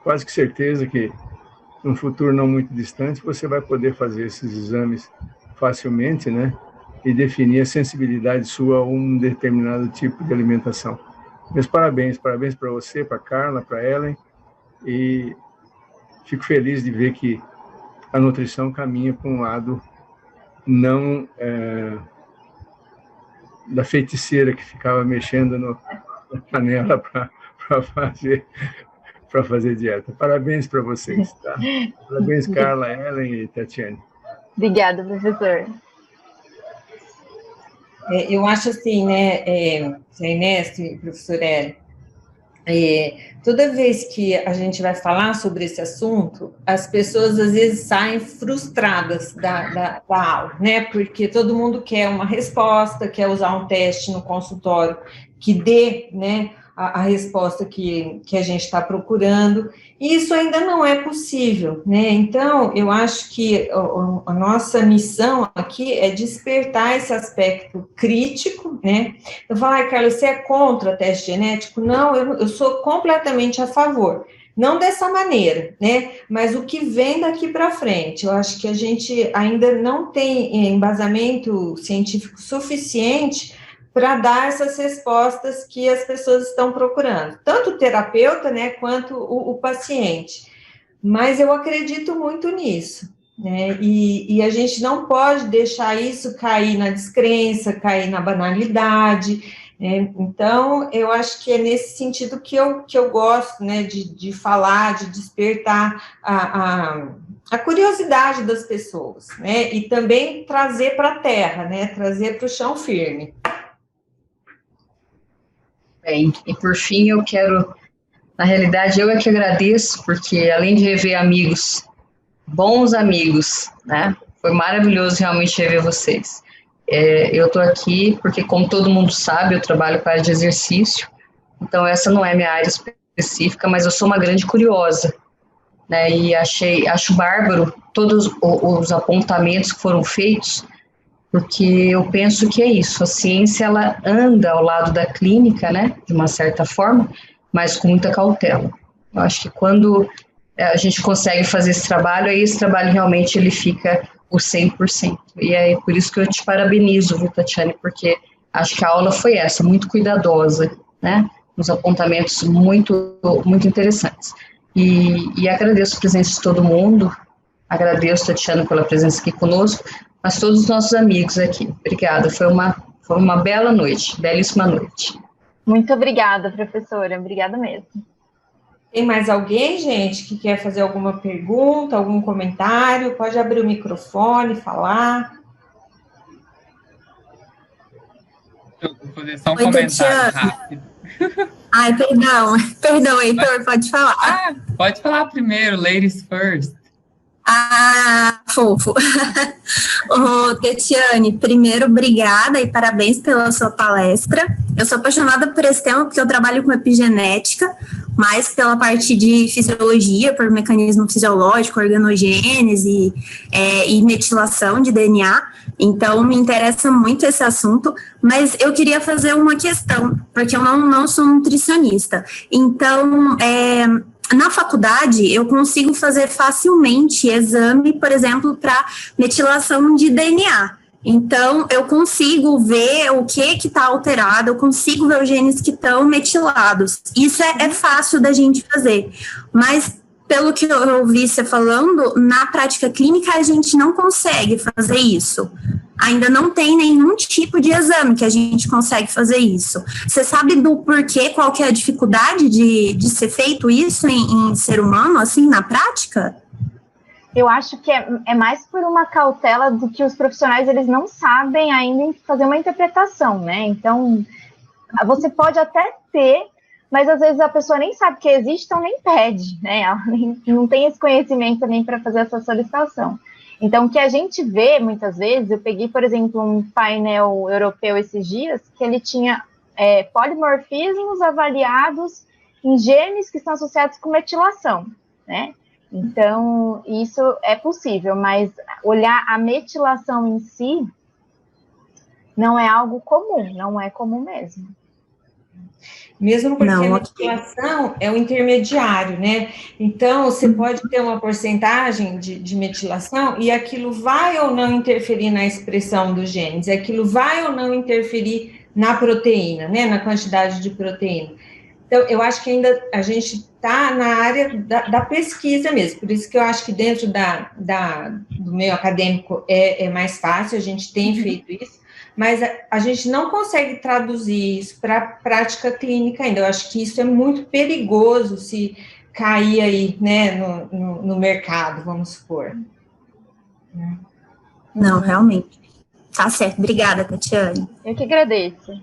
quase que certeza que, num futuro não muito distante, você vai poder fazer esses exames facilmente, né, e definir a sensibilidade sua a um determinado tipo de alimentação. Meus parabéns para você, para a Carla, para a Ellen, e fico feliz de ver que a nutrição caminha para um lado não da feiticeira que ficava mexendo na panela para fazer dieta. Parabéns para vocês, tá? Parabéns, Carla, Ellen e Tatiane. Obrigada, professor. Eu acho assim, né, Inês, professor Hélio, toda vez que a gente vai falar sobre esse assunto, as pessoas às vezes saem frustradas da aula, né? Porque todo mundo quer uma resposta, quer usar um teste no consultório que dê, né, a resposta que a gente está procurando, e isso ainda não é possível, né? Então, eu acho que a nossa missão aqui é despertar esse aspecto crítico, né? Eu falo, Carla, você é contra teste genético? Não, eu sou completamente a favor. Não dessa maneira, né? Mas o que vem daqui para frente, eu acho que a gente ainda não tem embasamento científico suficiente para dar essas respostas que as pessoas estão procurando, tanto o terapeuta, né, quanto o paciente. Mas eu acredito muito nisso, né, e a gente não pode deixar isso cair na descrença, cair na banalidade, né? Então, eu acho que é nesse sentido que eu gosto, né, de falar, de despertar a curiosidade das pessoas, né, e também trazer para a terra, né, trazer para o chão firme. Bem, e por fim eu quero, na realidade eu é que agradeço, porque além de rever amigos, bons amigos, né, foi maravilhoso realmente rever vocês. Eu estou aqui porque, como todo mundo sabe, eu trabalho com a área de exercício, então essa não é minha área específica, mas eu sou uma grande curiosa, né, e acho bárbaro todos os apontamentos que foram feitos, porque eu penso que é isso, a ciência ela anda ao lado da clínica, né, de uma certa forma, mas com muita cautela. Eu acho que quando a gente consegue fazer esse trabalho, aí esse trabalho realmente ele fica o 100%. E é por isso que eu te parabenizo, viu, Tatiane, porque acho que a aula foi essa, muito cuidadosa, né, uns apontamentos muito, muito interessantes. E agradeço a presença de todo mundo, agradeço, Tatiane, pela presença aqui conosco, mas todos os nossos amigos aqui. Obrigada, foi uma bela noite, belíssima noite. Muito obrigada, professora, obrigada mesmo. Tem mais alguém, gente, que quer fazer alguma pergunta, algum comentário? Pode abrir o microfone, falar. Eu vou fazer só um comentário rápido. Ai, perdão, Heitor, pode falar. Pode falar primeiro, ladies first. Ah, fofo. Ô, Tetiane, primeiro, obrigada e parabéns pela sua palestra. Eu sou apaixonada por esse tema porque eu trabalho com epigenética, mais pela parte de fisiologia, por mecanismo fisiológico, organogênese e metilação de DNA. Então, me interessa muito esse assunto, mas eu queria fazer uma questão, porque eu não sou nutricionista. Então, na faculdade, eu consigo fazer facilmente exame, por exemplo, para metilação de DNA. Então, eu consigo ver o que está alterado, eu consigo ver os genes que estão metilados. Isso é fácil da gente fazer. Mas, pelo que eu ouvi você falando, na prática clínica a gente não consegue fazer isso. Ainda não tem nenhum tipo de exame que a gente consegue fazer isso. Você sabe do porquê, qual que é a dificuldade de ser feito isso em ser humano, assim, na prática? Eu acho que é mais por uma cautela do que os profissionais, eles não sabem ainda fazer uma interpretação, né? Então, você pode até ter, mas às vezes a pessoa nem sabe que existe, então nem pede, né? Ela não tem esse conhecimento também para fazer essa solicitação. Então, o que a gente vê, muitas vezes, eu peguei, por exemplo, um painel europeu esses dias, que ele tinha polimorfismos avaliados em genes que estão associados com metilação, né? Então, isso é possível, mas olhar a metilação em si não é algo comum, não é comum mesmo. Mesmo porque a metilação é o intermediário, né? Então, você pode ter uma porcentagem de metilação e aquilo vai ou não interferir na expressão dos genes, aquilo vai ou não interferir na proteína, né? Na quantidade de proteína. Então, eu acho que ainda a gente está na área da pesquisa mesmo, por isso que eu acho que dentro do meio acadêmico é mais fácil, a gente tem feito isso, mas a gente não consegue traduzir isso para a prática clínica ainda. Eu acho que isso é muito perigoso se cair aí, né, no mercado, vamos supor. Não, realmente. Tá certo. Obrigada, Tetiane. Eu que agradeço.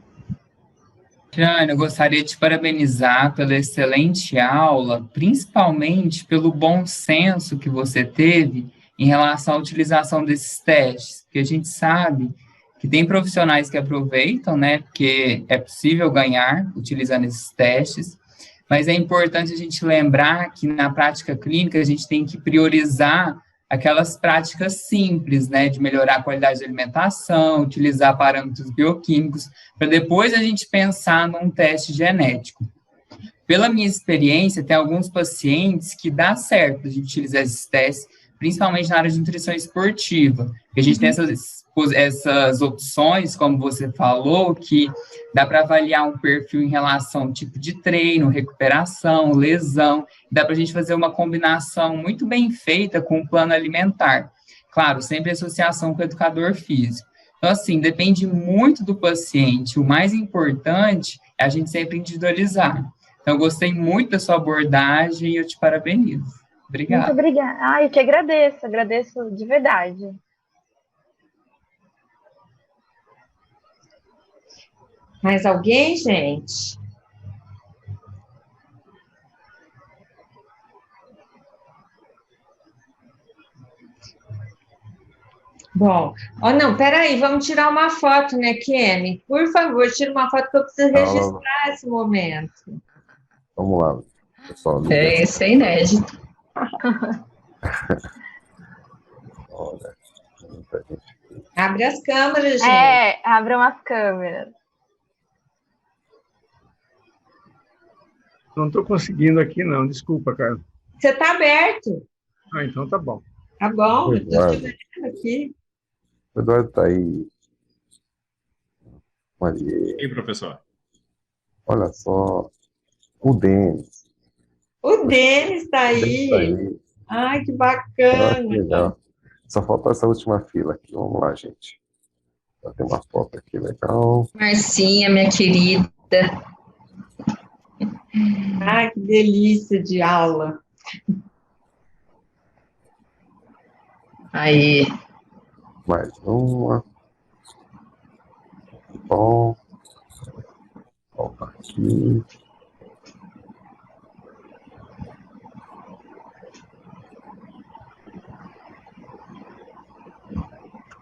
Tatiana, eu gostaria de te parabenizar pela excelente aula, principalmente pelo bom senso que você teve em relação à utilização desses testes, porque a gente sabe que tem profissionais que aproveitam, né, porque é possível ganhar utilizando esses testes, mas é importante a gente lembrar que na prática clínica a gente tem que priorizar aquelas práticas simples, né, de melhorar a qualidade da alimentação, utilizar parâmetros bioquímicos, para depois a gente pensar num teste genético. Pela minha experiência, tem alguns pacientes que dá certo a gente utilizar esses testes, principalmente na área de nutrição esportiva, que a gente tem essas opções, como você falou, que dá para avaliar um perfil em relação ao tipo de treino, recuperação, lesão, dá para a gente fazer uma combinação muito bem feita com o plano alimentar. Claro, sempre em associação com o educador físico. Então, assim, depende muito do paciente. O mais importante é a gente sempre individualizar. Então, eu gostei muito da sua abordagem e eu te parabenizo. Obrigado. Muito obrigada. Eu que agradeço de verdade. Mais alguém, gente? Bom, não, peraí, vamos tirar uma foto, né, Kemi? Por favor, tira uma foto que eu preciso registrar esse momento. Vamos lá, pessoal. Isso é inédito. Olha, abre as câmeras, gente. Abram as câmeras. Não estou conseguindo aqui, não. Desculpa, Carla. Você está aberto. Então tá bom. Tá bom, o eu estou te vendo aqui. O Eduardo está aí. Maria. E professor? Olha só. O Denis. O Denis está aí. Ai, que bacana. Que legal. Só falta essa última fila aqui. Vamos lá, gente. Já tem uma foto aqui legal. Marcinha, minha querida. Ai, que delícia de aula. Aí. Mais uma. Bom. Volta aqui.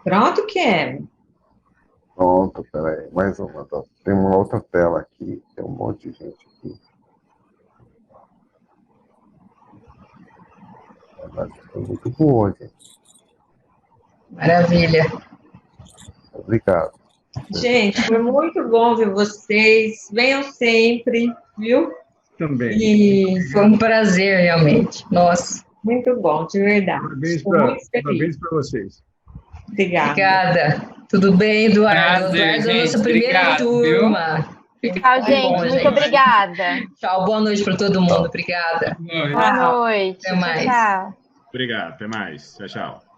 Pronto, Kevin? Pronto, peraí, mais uma. Tem uma outra tela aqui, tem um monte de gente aqui. Foi muito boa, gente. Maravilha. Obrigado. Gente, foi muito bom ver vocês. Venham sempre, viu? Também. E Foi um prazer, realmente. Nossa. muito bom, de verdade. Parabéns para vocês. Obrigada. Obrigada. Tudo bem, Eduardo? Prazer, Eduardo é a nossa gente. primeira Obrigado, turma. Tchau, gente. Muito obrigada. Tchau, boa noite para todo mundo. Obrigada. Boa noite. Até mais. Tchau. Obrigado, até mais. Tchau, tchau.